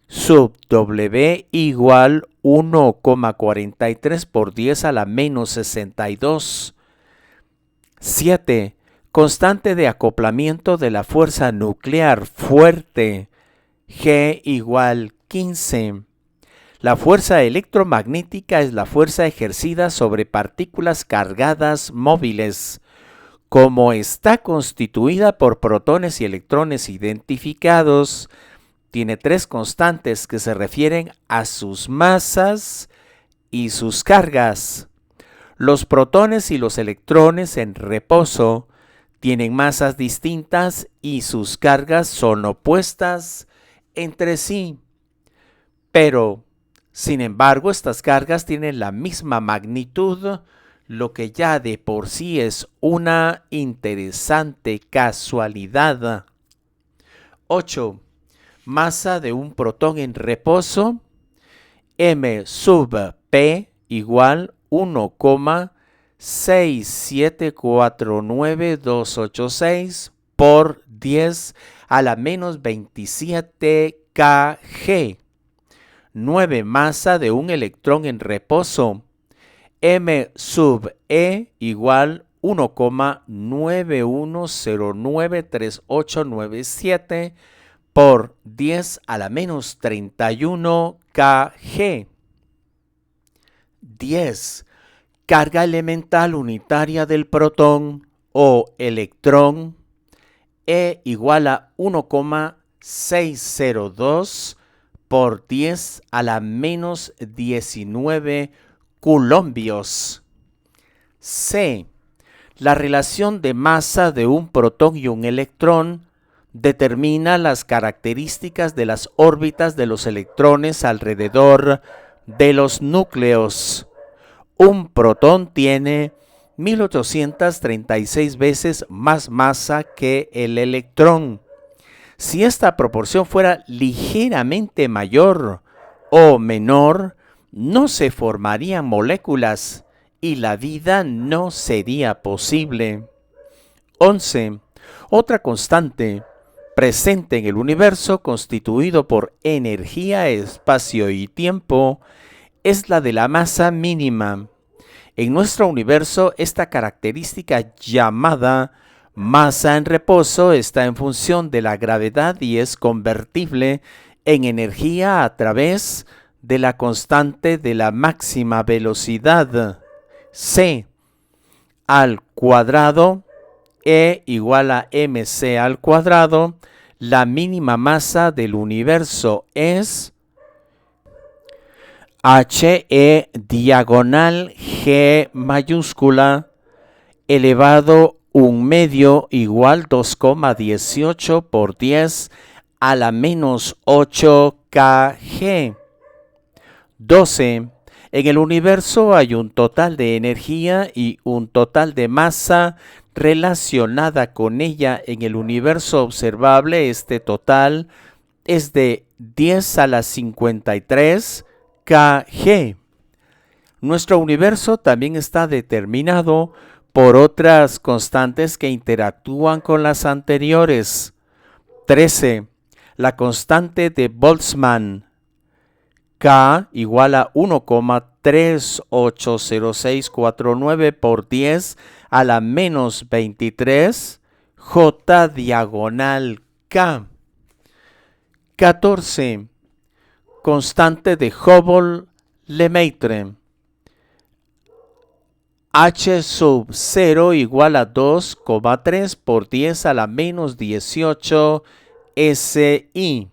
sub W igual 1,43 por 10 a la menos 62. 7. Constante de acoplamiento de la fuerza nuclear fuerte. G igual 15. La fuerza electromagnética es la fuerza ejercida sobre partículas cargadas móviles. Como está constituida por protones y electrones identificados, tiene 3 constantes que se refieren a sus masas y sus cargas. Los protones y los electrones en reposo tienen masas distintas y sus cargas son opuestas entre sí. Pero, sin embargo, estas cargas tienen la misma magnitud, lo que ya de por sí es una interesante casualidad. 8. Masa de un protón en reposo. M sub P igual 1,6749286 por 10 a la menos 27 kg. 9. Masa de un electrón en reposo. M sub E igual 1,91093897 por 10 a la menos 31 kg. 10. Carga elemental unitaria del protón o electrón. E igual a 1,602 por 10 a la menos 19 coulombios. C. La relación de masa de un protón y un electrón determina las características de las órbitas de los electrones alrededor de los núcleos. Un protón tiene 1836 veces más masa que el electrón. Si esta proporción fuera ligeramente mayor o menor, no se formarían moléculas y la vida no sería posible. 11. Otra constante presente en el universo constituido por energía, espacio y tiempo es la de la masa mínima. En nuestro universo, esta característica llamada masa en reposo está en función de la gravedad y es convertible en energía a través de la constante de la máxima velocidad, c al cuadrado, E igual a mc al cuadrado. La mínima masa del universo es He diagonal G mayúscula elevado 1/2 igual 2,18 por 10 a la menos 8 kg. 12. En el universo hay un total de energía y un total de masa relacionada con ella. En el universo observable, este total es de 10 a la 53 kg. Nuestro universo también está determinado por otras constantes que interactúan con las anteriores. 13. La constante de Boltzmann. K igual a 1,380649 por 10 a la menos 23, J diagonal K. 14. Constante de Hubble-Lemaitre. H sub 0 igual a 2,3 por 10 a la menos 18 SI.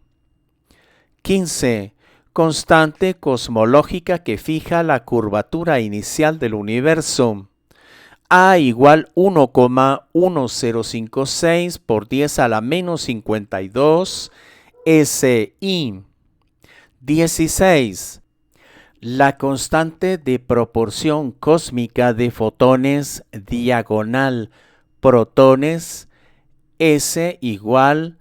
15. Constante cosmológica que fija la curvatura inicial del universo. A igual 1,1056 por 10 a la menos 52 SI. 16. La constante de proporción cósmica de fotones diagonal protones S igual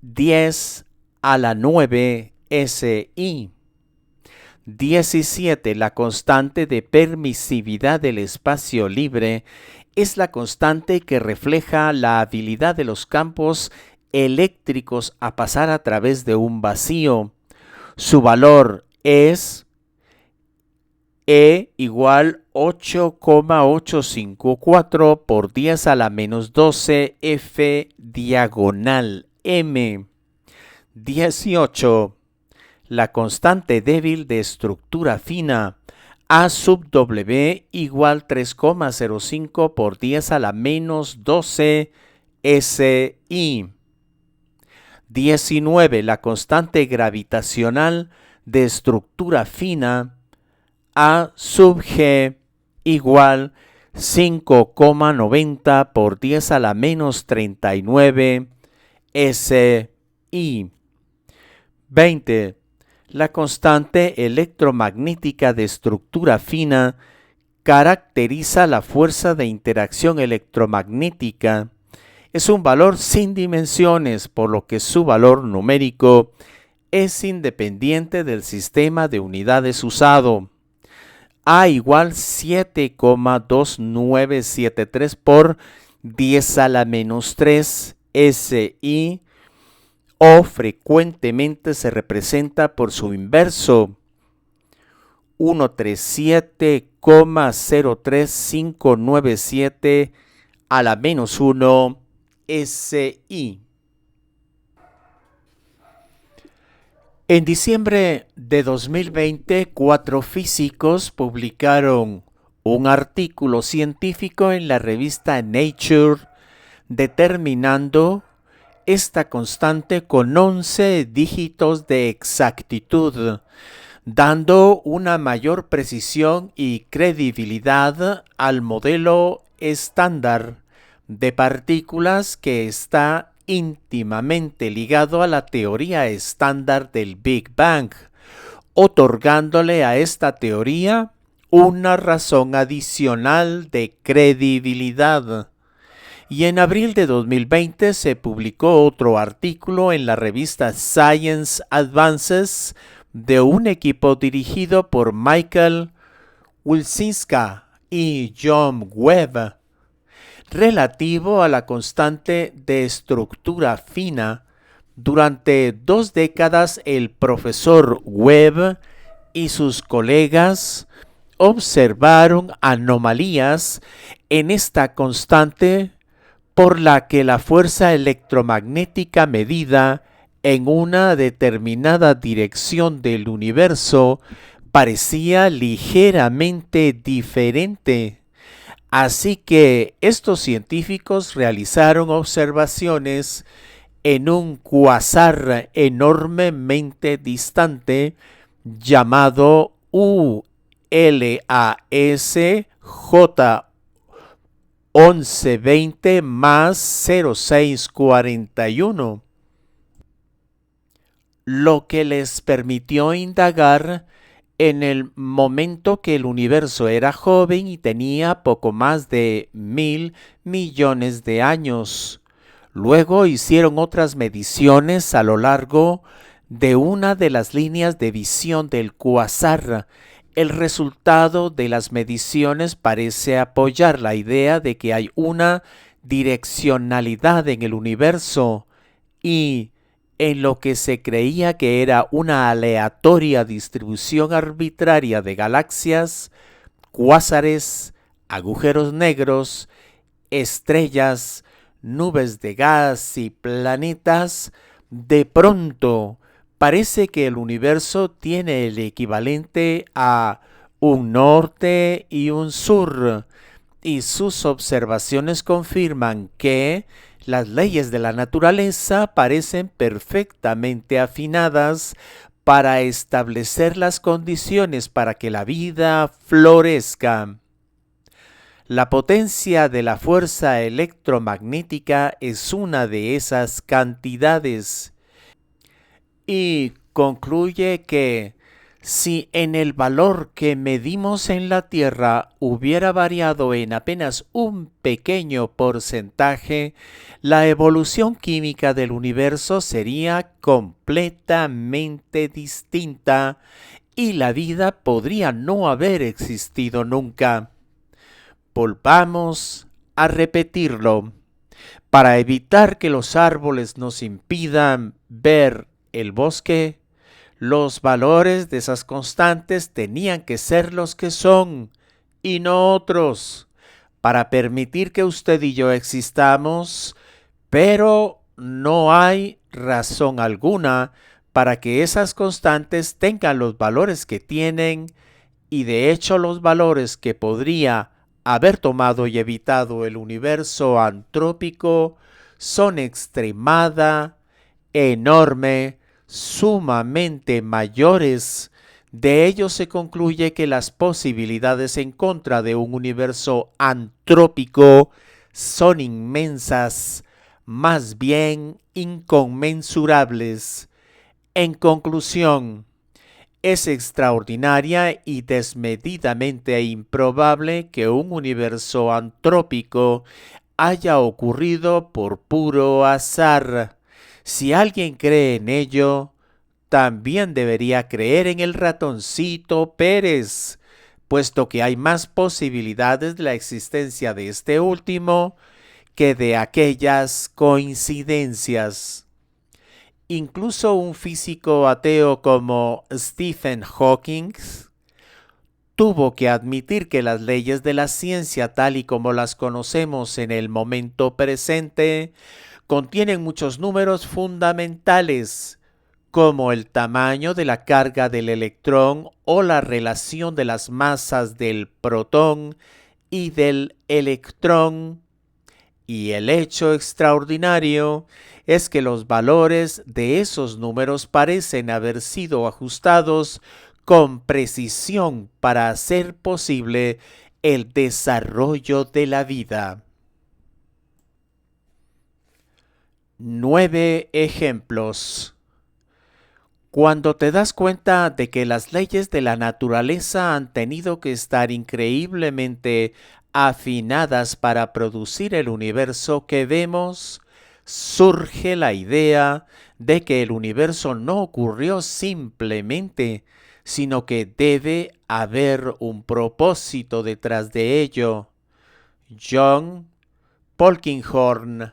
10 a la 9 SI. 17. La constante de permisividad del espacio libre es la constante que refleja la habilidad de los campos eléctricos a pasar a través de un vacío. Su valor es E igual 8,854 por 10 a la menos 12 F diagonal M. 18. La constante débil de estructura fina A sub W igual 3,05 por 10 a la menos 12 SI. 19. La constante gravitacional de estructura fina A sub G igual 5,90 por 10 a la menos 39 SI. 20. La constante electromagnética de estructura fina caracteriza la fuerza de interacción electromagnética. Es un valor sin dimensiones, por lo que su valor numérico es independiente del sistema de unidades usado. A igual 7,2973 por 10 a la menos 3 SI, o frecuentemente se representa por su inverso, 137,03597 a la menos 1 SI. En diciembre de 2020, 4 físicos publicaron un artículo científico en la revista Nature determinando esta constante con 11 dígitos de exactitud, dando una mayor precisión y credibilidad al modelo estándar de partículas que está íntimamente ligado a la teoría estándar del Big Bang, otorgándole a esta teoría una razón adicional de credibilidad. Y en abril de 2020 se publicó otro artículo en la revista Science Advances de un equipo dirigido por Michael Wilczynska y John Webb, relativo a la constante de estructura fina. Durante 2 décadas el profesor Webb y sus colegas observaron anomalías en esta constante por la que la fuerza electromagnética medida en una determinada dirección del universo parecía ligeramente diferente. Así que estos científicos realizaron observaciones en un cuásar enormemente distante llamado ULAS J 1120 más 0641, lo que les permitió indagar en el momento que el universo era joven y tenía poco más de 1.000 millones de años. Luego hicieron otras mediciones a lo largo de una de las líneas de visión del cuásar. El resultado de las mediciones parece apoyar la idea de que hay una direccionalidad en el universo y en lo que se creía que era una aleatoria distribución arbitraria de galaxias, cuásares, agujeros negros, estrellas, nubes de gas y planetas, de pronto parece que el universo tiene el equivalente a un norte y un sur, y sus observaciones confirman que las leyes de la naturaleza parecen perfectamente afinadas para establecer las condiciones para que la vida florezca. La potencia de la fuerza electromagnética es una de esas cantidades, y concluye que si en el valor que medimos en la Tierra hubiera variado en apenas un pequeño porcentaje, la evolución química del universo sería completamente distinta y la vida podría no haber existido nunca. Volvamos a repetirlo. Para evitar que los árboles nos impidan ver el bosque, los valores de esas constantes tenían que ser los que son y no otros, para permitir que usted y yo existamos, pero no hay razón alguna para que esas constantes tengan los valores que tienen, y de hecho los valores que podría haber tomado y evitado el universo antrópico son extremada, enorme, sumamente mayores. De ello se concluye que las posibilidades en contra de un universo antrópico son inmensas, más bien inconmensurables. En conclusión, es extraordinaria y desmedidamente improbable que un universo antrópico haya ocurrido por puro azar. Si alguien cree en ello, también debería creer en el ratoncito Pérez, puesto que hay más posibilidades de la existencia de este último que de aquellas coincidencias. Incluso un físico ateo como Stephen Hawking tuvo que admitir que las leyes de la ciencia tal y como las conocemos en el momento presente contienen muchos números fundamentales, como el tamaño de la carga del electrón o la relación de las masas del protón y del electrón. Y el hecho extraordinario es que los valores de esos números parecen haber sido ajustados con precisión para hacer posible el desarrollo de la vida. 9 ejemplos. Cuando te das cuenta de que las leyes de la naturaleza han tenido que estar increíblemente afinadas para producir el universo que vemos, surge la idea de que el universo no ocurrió simplemente, sino que debe haber un propósito detrás de ello. John Polkinghorne.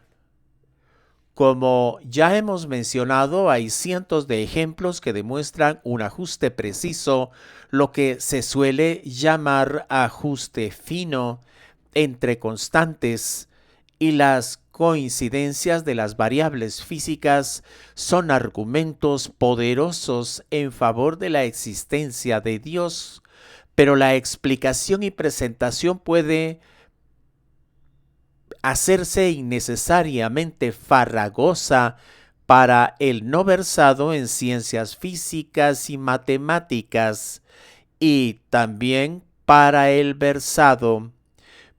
Como ya hemos mencionado, hay cientos de ejemplos que demuestran un ajuste preciso, lo que se suele llamar ajuste fino, entre constantes, y las coincidencias de las variables físicas son argumentos poderosos en favor de la existencia de Dios, pero la explicación y presentación puede hacerse innecesariamente farragosa para el no versado en ciencias físicas y matemáticas, y también para el versado.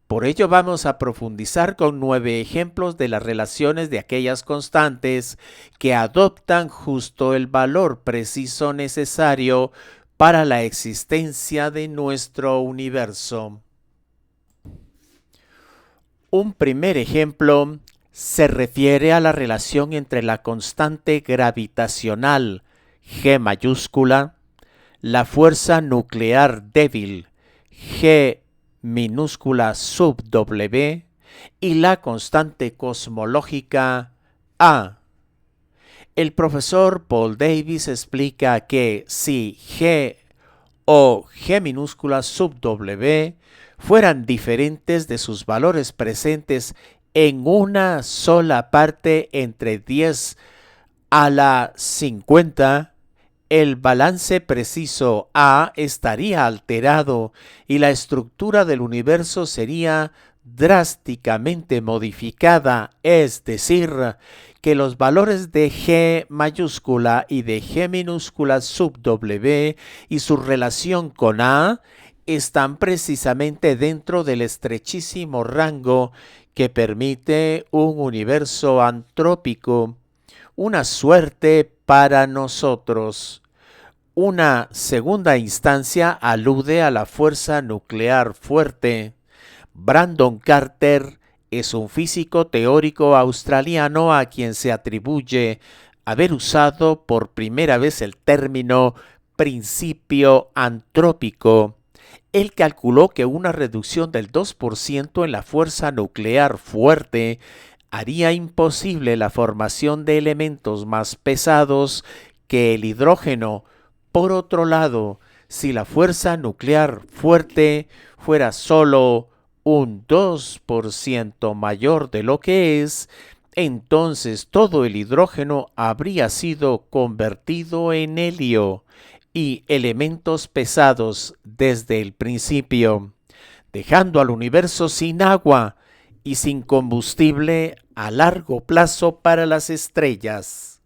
Por ello vamos a profundizar con 9 ejemplos de las relaciones de aquellas constantes que adoptan justo el valor preciso necesario para la existencia de nuestro universo. Un primer ejemplo se refiere a la relación entre la constante gravitacional G mayúscula, la fuerza nuclear débil G minúscula sub W y la constante cosmológica A. El profesor Paul Davies explica que si G o G minúscula sub W fueran diferentes de sus valores presentes en una sola parte entre 10 a la 50, el balance preciso A estaría alterado y la estructura del universo sería drásticamente modificada, es decir, que los valores de G mayúscula y de G minúscula sub W y su relación con A están precisamente dentro del estrechísimo rango que permite un universo antrópico, una suerte para nosotros. Una segunda instancia alude a la fuerza nuclear fuerte. Brandon Carter es un físico teórico australiano a quien se atribuye haber usado por primera vez el término principio antrópico. Él calculó que una reducción del 2% en la fuerza nuclear fuerte haría imposible la formación de elementos más pesados que el hidrógeno. Por otro lado, si la fuerza nuclear fuerte fuera solo un 2% mayor de lo que es, entonces todo el hidrógeno habría sido convertido en helio y elementos pesados desde el principio, dejando al universo sin agua y sin combustible a largo plazo para las estrellas.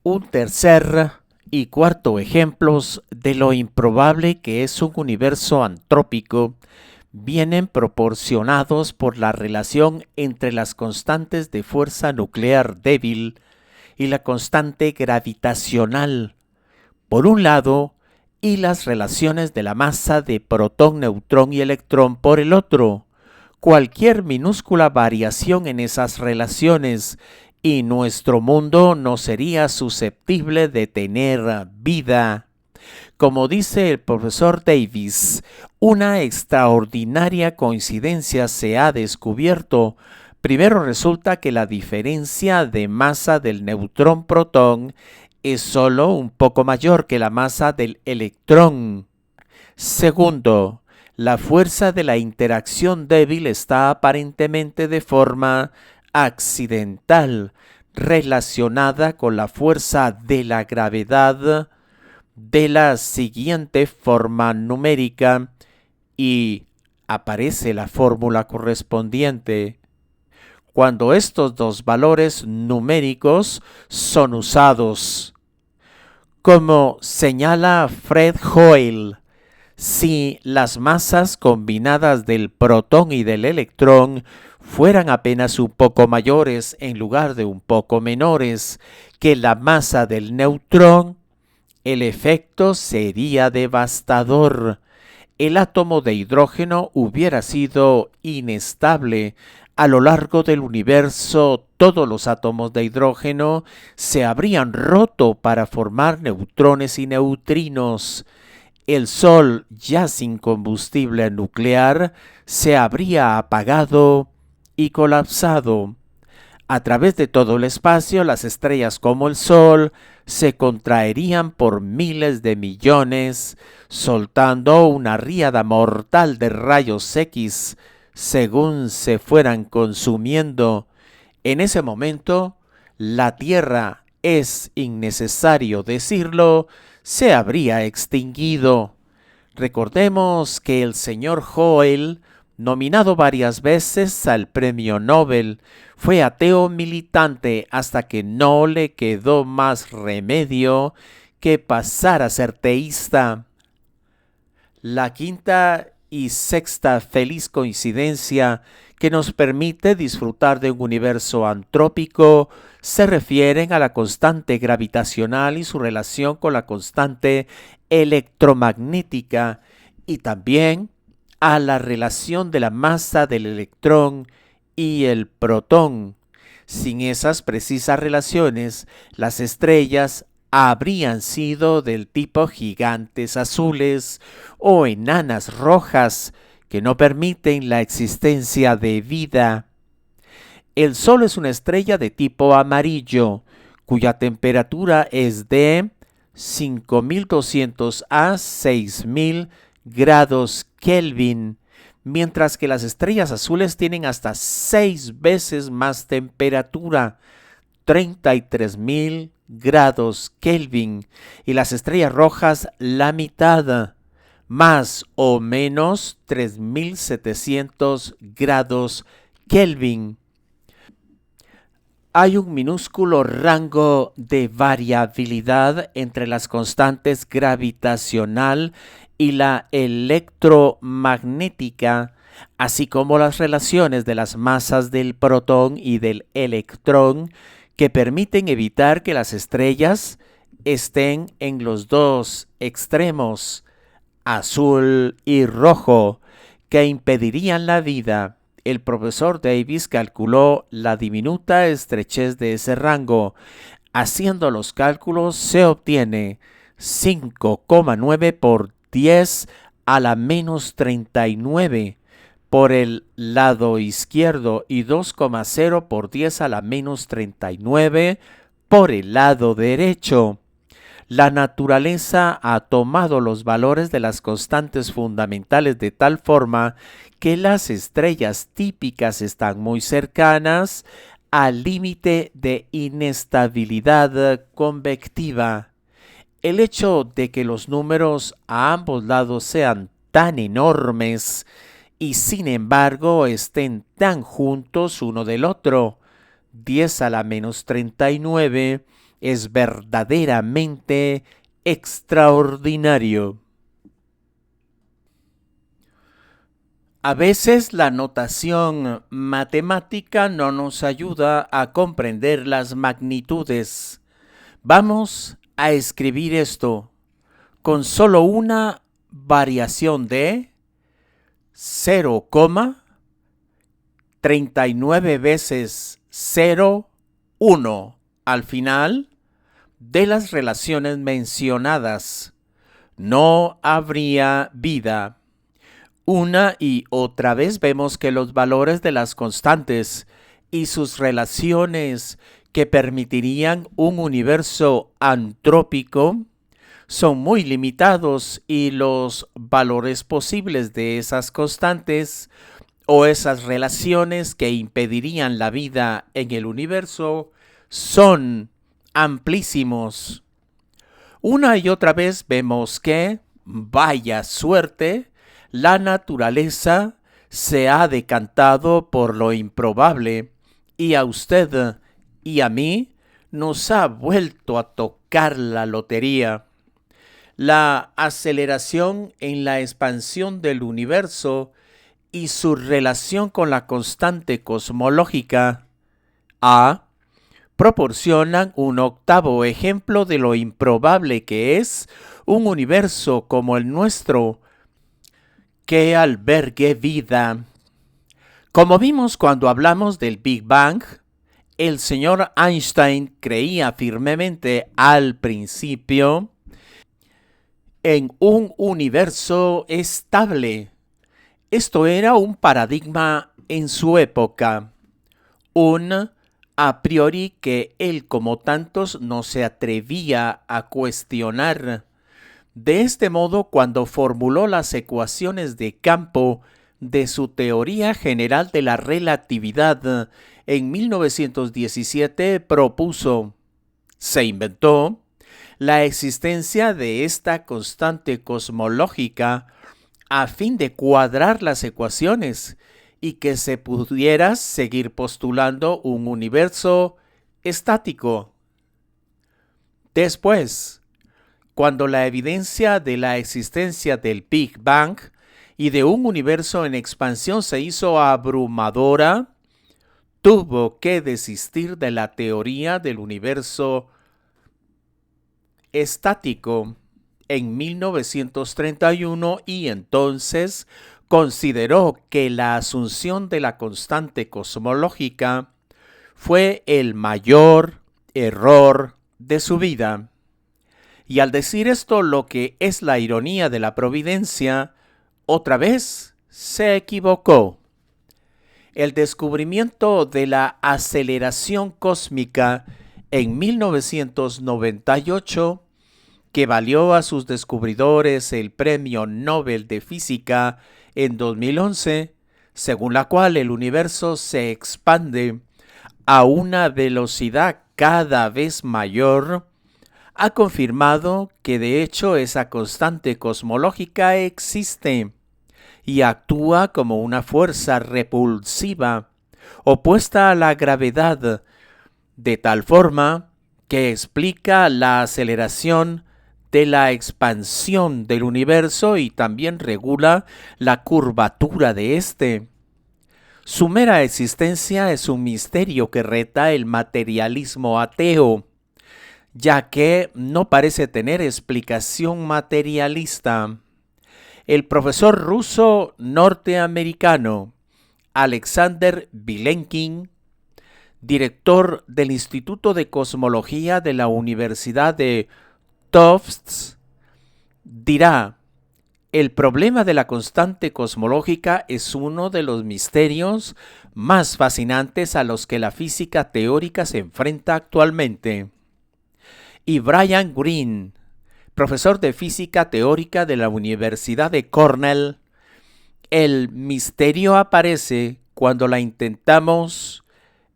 Un tercer y cuarto ejemplos de lo improbable que es un universo antrópico vienen proporcionados por la relación entre las constantes de fuerza nuclear débil y la constante gravitacional, por un lado, y las relaciones de la masa de protón, neutrón y electrón por el otro. Cualquier minúscula variación en esas relaciones y nuestro mundo no sería susceptible de tener vida. Como dice el profesor Davies, una extraordinaria coincidencia se ha descubierto. Primero resulta que la diferencia de masa del neutrón-protón es solo un poco mayor que la masa del electrón. Segundo, la fuerza de la interacción débil está aparentemente de forma accidental relacionada con la fuerza de la gravedad de la siguiente forma numérica y aparece la fórmula correspondiente. Cuando estos dos valores numéricos son usados, como señala Fred Hoyle, si las masas combinadas del protón y del electrón fueran apenas un poco mayores en lugar de un poco menores que la masa del neutrón, el efecto sería devastador. El átomo de hidrógeno hubiera sido inestable. A lo largo del universo, todos los átomos de hidrógeno se habrían roto para formar neutrones y neutrinos. El Sol, ya sin combustible nuclear, se habría apagado y colapsado. A través de todo el espacio, las estrellas como el Sol se contraerían por miles de millones, soltando una ríada mortal de rayos X según se fueran consumiendo. En ese momento, la Tierra, es innecesario decirlo, se habría extinguido. Recordemos que el señor Hoyle, nominado varias veces al premio Nobel, fue ateo militante hasta que no le quedó más remedio que pasar a ser teísta. La quinta y sexta feliz coincidencia que nos permite disfrutar de un universo antrópico se refieren a la constante gravitacional y su relación con la constante electromagnética y también a la relación de la masa del electrón y el protón. Sin esas precisas relaciones, las estrellas habrían sido del tipo gigantes azules o enanas rojas que no permiten la existencia de vida. El Sol es una estrella de tipo amarillo, cuya temperatura es de 5200 a 6000 grados Kelvin, mientras que las estrellas azules tienen hasta 6 veces más temperatura, 33.000 grados Kelvin, y las estrellas rojas la mitad, más o menos 3700 grados Kelvin. Hay un minúsculo rango de variabilidad entre las constantes gravitacional y la electromagnética, así como las relaciones de las masas del protón y del electrón, que permiten evitar que las estrellas estén en los dos extremos, azul y rojo, que impedirían la vida. El profesor Davis calculó la diminuta estrechez de ese rango. Haciendo los cálculos se obtiene 5,9 por 10 a la menos 39 por el lado izquierdo y 2,0 por 10 a la menos 39 por el lado derecho. La naturaleza ha tomado los valores de las constantes fundamentales de tal forma que las estrellas típicas están muy cercanas al límite de inestabilidad convectiva. El hecho de que los números a ambos lados sean tan enormes y sin embargo estén tan juntos uno del otro, 10 a la menos 39, es verdaderamente extraordinario. A veces la notación matemática no nos ayuda a comprender las magnitudes. Vamos a escribir esto con solo una variación de 0,39 veces 0,1 al final de las relaciones mencionadas. No habría vida. Una y otra vez vemos que los valores de las constantes y sus relaciones que permitirían un universo antrópico son muy limitados, y los valores posibles de esas constantes o esas relaciones que impedirían la vida en el universo son amplísimos. Una y otra vez vemos que, vaya suerte, la naturaleza se ha decantado por lo improbable, y a usted y a mí nos ha vuelto a tocar la lotería. La aceleración en la expansión del universo y su relación con la constante cosmológica A proporcionan un octavo ejemplo de lo improbable que es un universo como el nuestro que albergue vida. Como vimos cuando hablamos del Big Bang, el señor Einstein creía firmemente al principio en un universo estable. Esto era un paradigma en su época, un a priori que él, como tantos, no se atrevía a cuestionar. De este modo, cuando formuló las ecuaciones de campo de su teoría general de la relatividad en 1917, se inventó la existencia de esta constante cosmológica a fin de cuadrar las ecuaciones y que se pudiera seguir postulando un universo estático. Después, cuando la evidencia de la existencia del Big Bang y de un universo en expansión se hizo abrumadora, tuvo que desistir de la teoría del universo estático en 1931, y entonces consideró que la asunción de la constante cosmológica fue el mayor error de su vida. Y al decir esto, lo que es la ironía de la providencia, otra vez se equivocó. El descubrimiento de la aceleración cósmica en 1998, que valió a sus descubridores el Premio Nobel de Física en 2011, según la cual el universo se expande a una velocidad cada vez mayor, ha confirmado que de hecho esa constante cosmológica existe y actúa como una fuerza repulsiva opuesta a la gravedad, de tal forma que explica la aceleración de la expansión del universo y también regula la curvatura de éste. Su mera existencia es un misterio que reta el materialismo ateo, ya que no parece tener explicación materialista. El profesor ruso norteamericano Alexander Vilenkin, director del Instituto de Cosmología de la Universidad de Tufts, dirá: el problema de la constante cosmológica es uno de los misterios más fascinantes a los que la física teórica se enfrenta actualmente. Y Brian Greene, profesor de física teórica de la Universidad de Cornell: el misterio aparece cuando la intentamos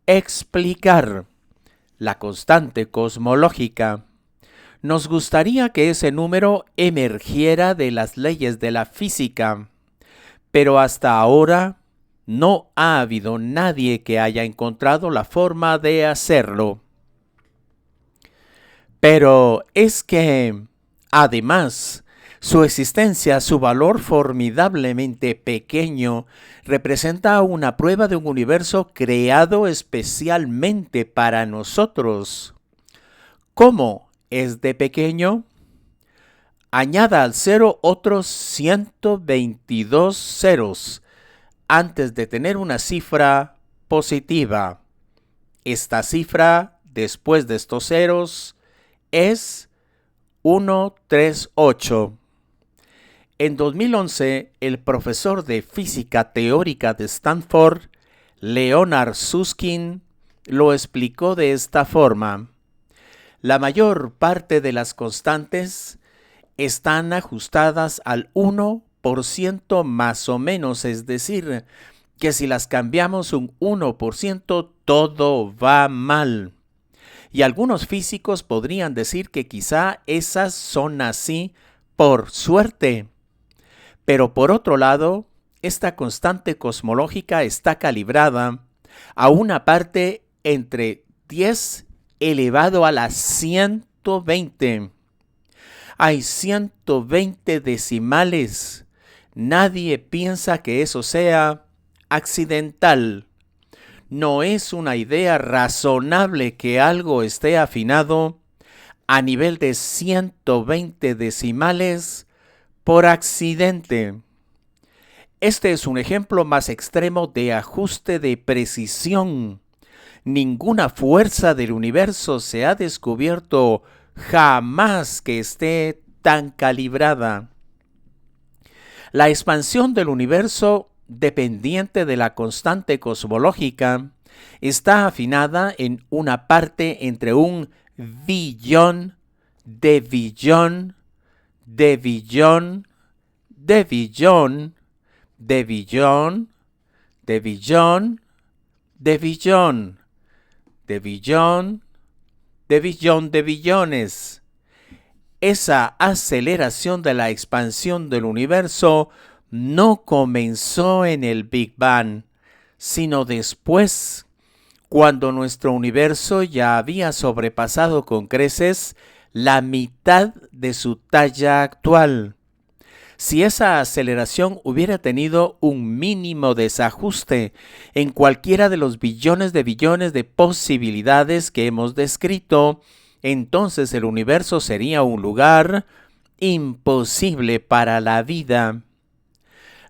explicar. La constante cosmológica. Nos gustaría que ese número emergiera de las leyes de la física, pero hasta ahora no ha habido nadie que haya encontrado la forma de hacerlo. Pero es que, además, su existencia, su valor formidablemente pequeño, representa una prueba de un universo creado especialmente para nosotros. ¿Cómo es de pequeño? Añada al cero otros 122 ceros antes de tener una cifra positiva. Esta cifra, después de estos ceros, es 138. En 2011, el profesor de física teórica de Stanford, Leonard Susskind, lo explicó de esta forma: la mayor parte de las constantes están ajustadas al 1% más o menos, es decir, que si las cambiamos un 1%, todo va mal. Y algunos físicos podrían decir que quizá esas son así por suerte. Pero por otro lado, esta constante cosmológica está calibrada a una parte entre 10 elevado a la 120. Hay 120 decimales. Nadie piensa que eso sea accidental. No es una idea razonable que algo esté afinado a nivel de 120 decimales por accidente. Este es un ejemplo más extremo de ajuste de precisión. Ninguna fuerza del universo se ha descubierto jamás que esté tan calibrada. La expansión del universo, dependiente de la constante cosmológica, está afinada en una parte entre un billón de billón de billón de billón de billón de billón de billón de billón de billón de billones. Esa aceleración de la expansión del universo no comenzó en el Big Bang, sino después, cuando nuestro universo ya había sobrepasado con creces la mitad de su talla actual. Si esa aceleración hubiera tenido un mínimo desajuste en cualquiera de los billones de posibilidades que hemos descrito, entonces el universo sería un lugar imposible para la vida.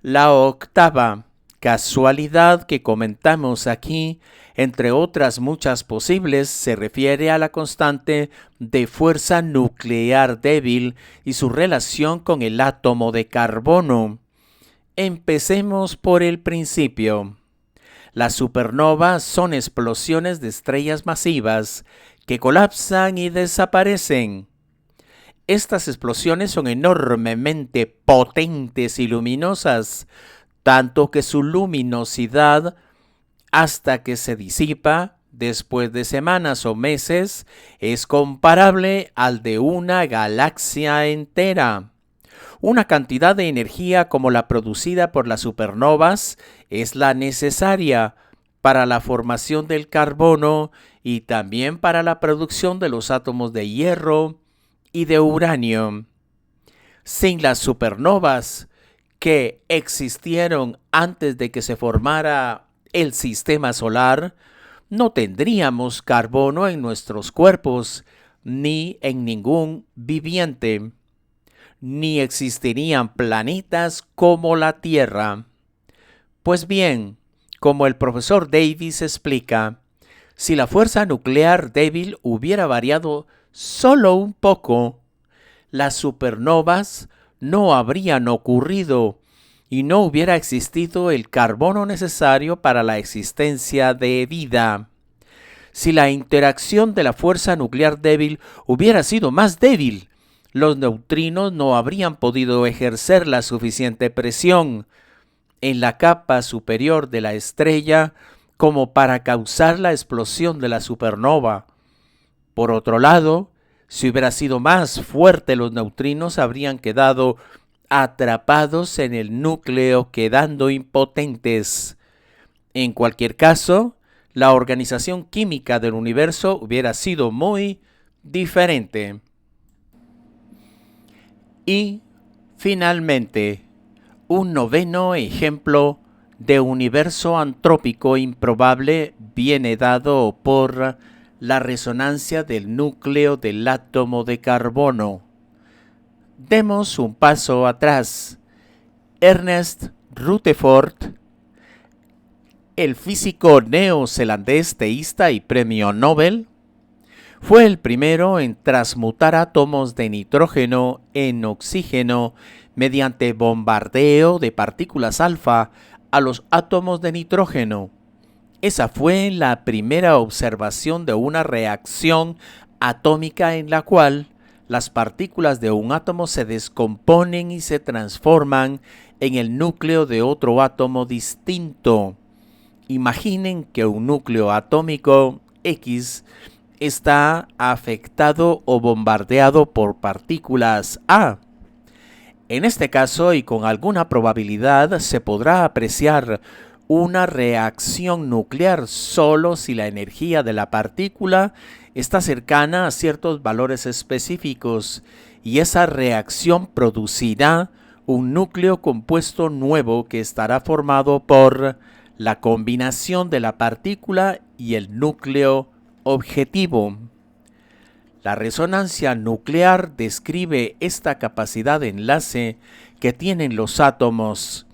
La octava casualidad que comentamos aquí, entre otras muchas posibles, se refiere a la constante de fuerza nuclear débil y su relación con el átomo de carbono. Empecemos por el principio. Las supernovas son explosiones de estrellas masivas que colapsan y desaparecen. Estas explosiones son enormemente potentes y luminosas, tanto que su luminosidad, hasta que se disipa después de semanas o meses, es comparable al de una galaxia entera. Una cantidad de energía como la producida por las supernovas es la necesaria para la formación del carbono y también para la producción de los átomos de hierro y de uranio. Sin las supernovas que existieron antes de que se formara el sistema solar, no tendríamos carbono en nuestros cuerpos ni en ningún viviente, ni existirían planetas como la Tierra. Pues bien, como el profesor Davis explica, si la fuerza nuclear débil hubiera variado solo un poco, las supernovas no habrían ocurrido y no hubiera existido el carbono necesario para la existencia de vida. Si la interacción de la fuerza nuclear débil hubiera sido más débil, los neutrinos no habrían podido ejercer la suficiente presión en la capa superior de la estrella como para causar la explosión de la supernova. Por otro lado, si hubiera sido más fuerte, los neutrinos habrían quedado atrapados en el núcleo, quedando impotentes. En cualquier caso, la organización química del universo hubiera sido muy diferente. Y, finalmente, un noveno ejemplo de universo antrópico improbable viene dado por la resonancia del núcleo del átomo de carbono. Demos un paso atrás. Ernest Rutherford, el físico neozelandés teísta y premio Nobel, fue el primero en transmutar átomos de nitrógeno en oxígeno mediante bombardeo de partículas alfa a los átomos de nitrógeno. Esa fue la primera observación de una reacción atómica en la cual las partículas de un átomo se descomponen y se transforman en el núcleo de otro átomo distinto. Imaginen que un núcleo atómico X está afectado o bombardeado por partículas A. En este caso, y con alguna probabilidad, se podrá apreciar una reacción nuclear solo si la energía de la partícula está cercana a ciertos valores específicos, y esa reacción producirá un núcleo compuesto nuevo que estará formado por la combinación de la partícula y el núcleo objetivo. La resonancia nuclear describe esta capacidad de enlace que tienen los átomos.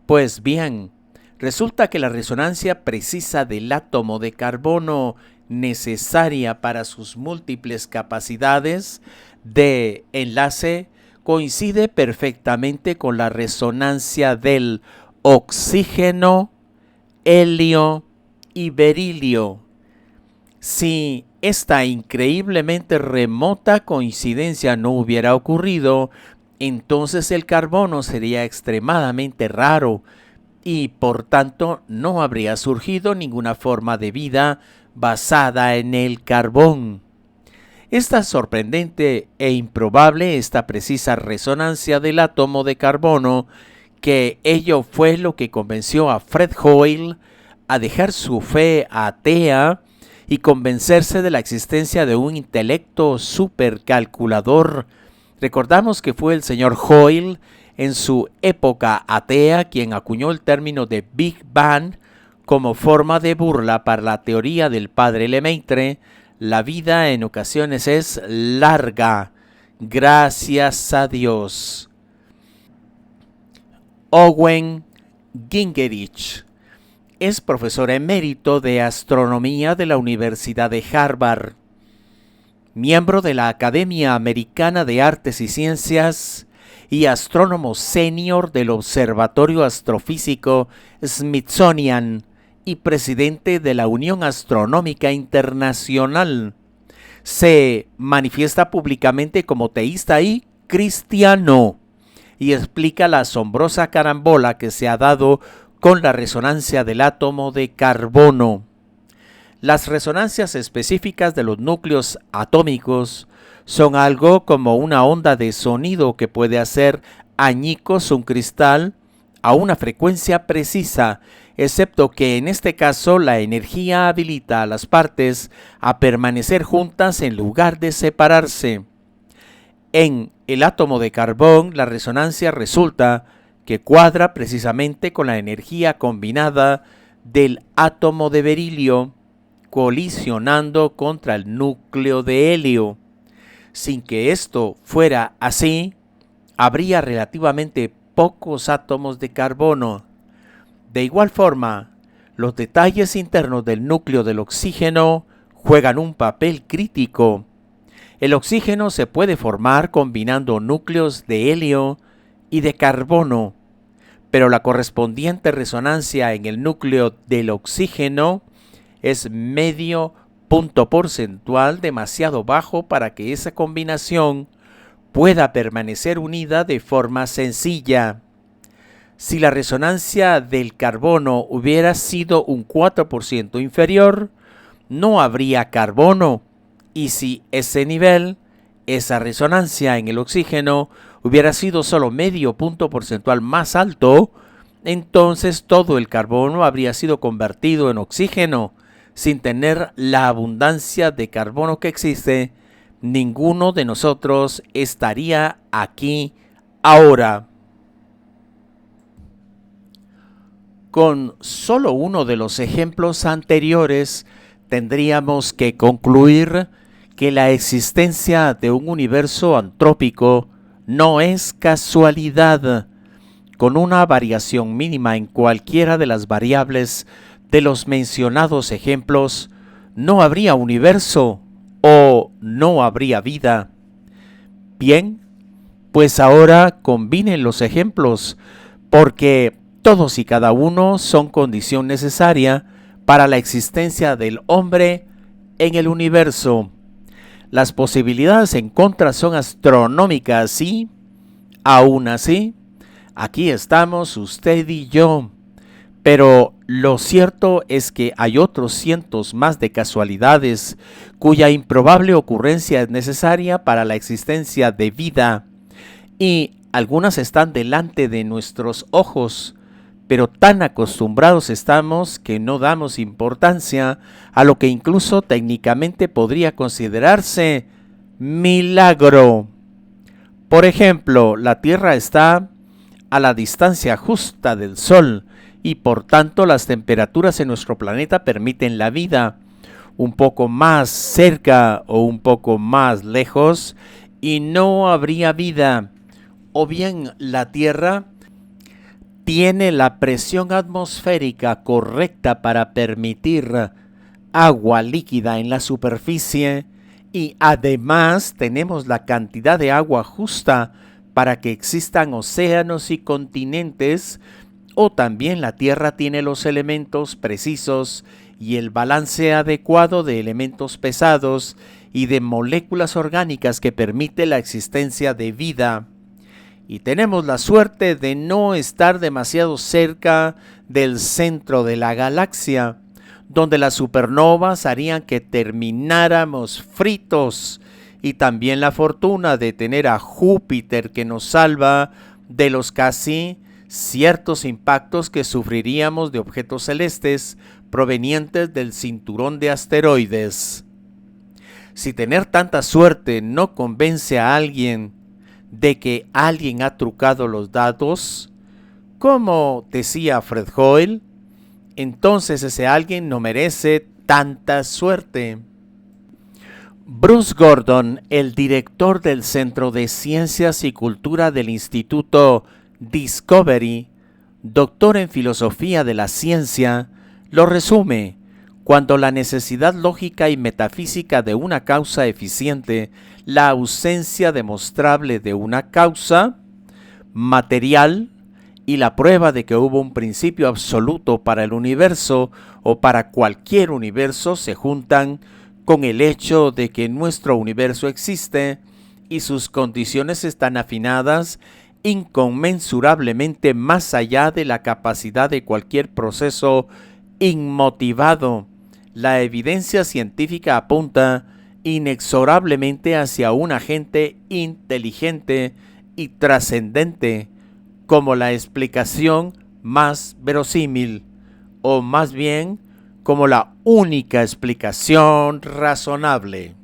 Pues bien, resulta que la resonancia precisa del átomo de carbono necesaria para sus múltiples capacidades de enlace coincide perfectamente con la resonancia del oxígeno, helio y berilio. Si esta increíblemente remota coincidencia no hubiera ocurrido, entonces el carbono sería extremadamente raro y por tanto no habría surgido ninguna forma de vida basada en el carbón. Esta sorprendente e improbable, esta precisa resonancia del átomo de carbono, que ello fue lo que convenció a Fred Hoyle a dejar su fe atea y convencerse de la existencia de un intelecto supercalculador. Recordamos que fue el señor Hoyle, en su época atea, quien acuñó el término de Big Bang como forma de burla para la teoría del padre Lemaitre. La vida en ocasiones es larga, gracias a Dios. Owen Gingerich es profesor emérito de astronomía de la Universidad de Harvard, miembro de la Academia Americana de Artes y Ciencias y astrónomo senior del Observatorio Astrofísico Smithsonian y presidente de la Unión Astronómica Internacional. Se manifiesta públicamente como teísta y cristiano y explica la asombrosa carambola que se ha dado con la resonancia del átomo de carbono. Las resonancias específicas de los núcleos atómicos son algo como una onda de sonido que puede hacer añicos un cristal a una frecuencia precisa, excepto que en este caso la energía habilita a las partes a permanecer juntas en lugar de separarse. En el átomo de carbón, la resonancia resulta que cuadra precisamente con la energía combinada del átomo de berilio, colisionando contra el núcleo de helio. Sin que esto fuera así, habría relativamente pocos átomos de carbono. De igual forma, los detalles internos del núcleo del oxígeno juegan un papel crítico. El oxígeno se puede formar combinando núcleos de helio y de carbono, pero la correspondiente resonancia en el núcleo del oxígeno es medio punto porcentual demasiado bajo para que esa combinación pueda permanecer unida de forma sencilla. Si la resonancia del carbono hubiera sido un 4% inferior, no habría carbono, y si ese nivel, esa resonancia en el oxígeno, hubiera sido solo medio punto porcentual más alto, entonces todo el carbono habría sido convertido en oxígeno. Sin tener la abundancia de carbono que existe, ninguno de nosotros estaría aquí ahora. Con solo uno de los ejemplos anteriores, tendríamos que concluir que la existencia de un universo antrópico no es casualidad. Con una variación mínima en cualquiera de las variables de los mencionados ejemplos, no habría universo o no habría vida. Bien, pues ahora combinen los ejemplos, porque todos y cada uno son condición necesaria para la existencia del hombre en el universo. Las posibilidades en contra son astronómicas y, aún así, aquí estamos usted y yo. Pero lo cierto es que hay otros cientos más de casualidades cuya improbable ocurrencia es necesaria para la existencia de vida, y algunas están delante de nuestros ojos, pero tan acostumbrados estamos que no damos importancia a lo que incluso técnicamente podría considerarse milagro. Por ejemplo, la Tierra está a la distancia justa del Sol, y por tanto las temperaturas en nuestro planeta permiten la vida. Un poco más cerca o un poco más lejos y no habría vida. O bien la Tierra tiene la presión atmosférica correcta para permitir agua líquida en la superficie, y además tenemos la cantidad de agua justa para que existan océanos y continentes, o también la Tierra tiene los elementos precisos y el balance adecuado de elementos pesados y de moléculas orgánicas que permite la existencia de vida. Y tenemos la suerte de no estar demasiado cerca del centro de la galaxia, donde las supernovas harían que termináramos fritos, y también la fortuna de tener a Júpiter que nos salva de los casi ciertos impactos que sufriríamos de objetos celestes provenientes del cinturón de asteroides. Si tener tanta suerte no convence a alguien de que alguien ha trucado los datos, como decía Fred Hoyle, entonces ese alguien no merece tanta suerte. Bruce Gordon, el director del Centro de Ciencias y Cultura del Instituto Discovery, doctor en filosofía de la ciencia, lo resume: cuando la necesidad lógica y metafísica de una causa eficiente, la ausencia demostrable de una causa material y la prueba de que hubo un principio absoluto para el universo o para cualquier universo se juntan con el hecho de que nuestro universo existe y sus condiciones están afinadas inconmensurablemente más allá de la capacidad de cualquier proceso inmotivado. La evidencia científica apunta inexorablemente hacia un agente inteligente y trascendente como la explicación más verosímil, o más bien como la única explicación razonable.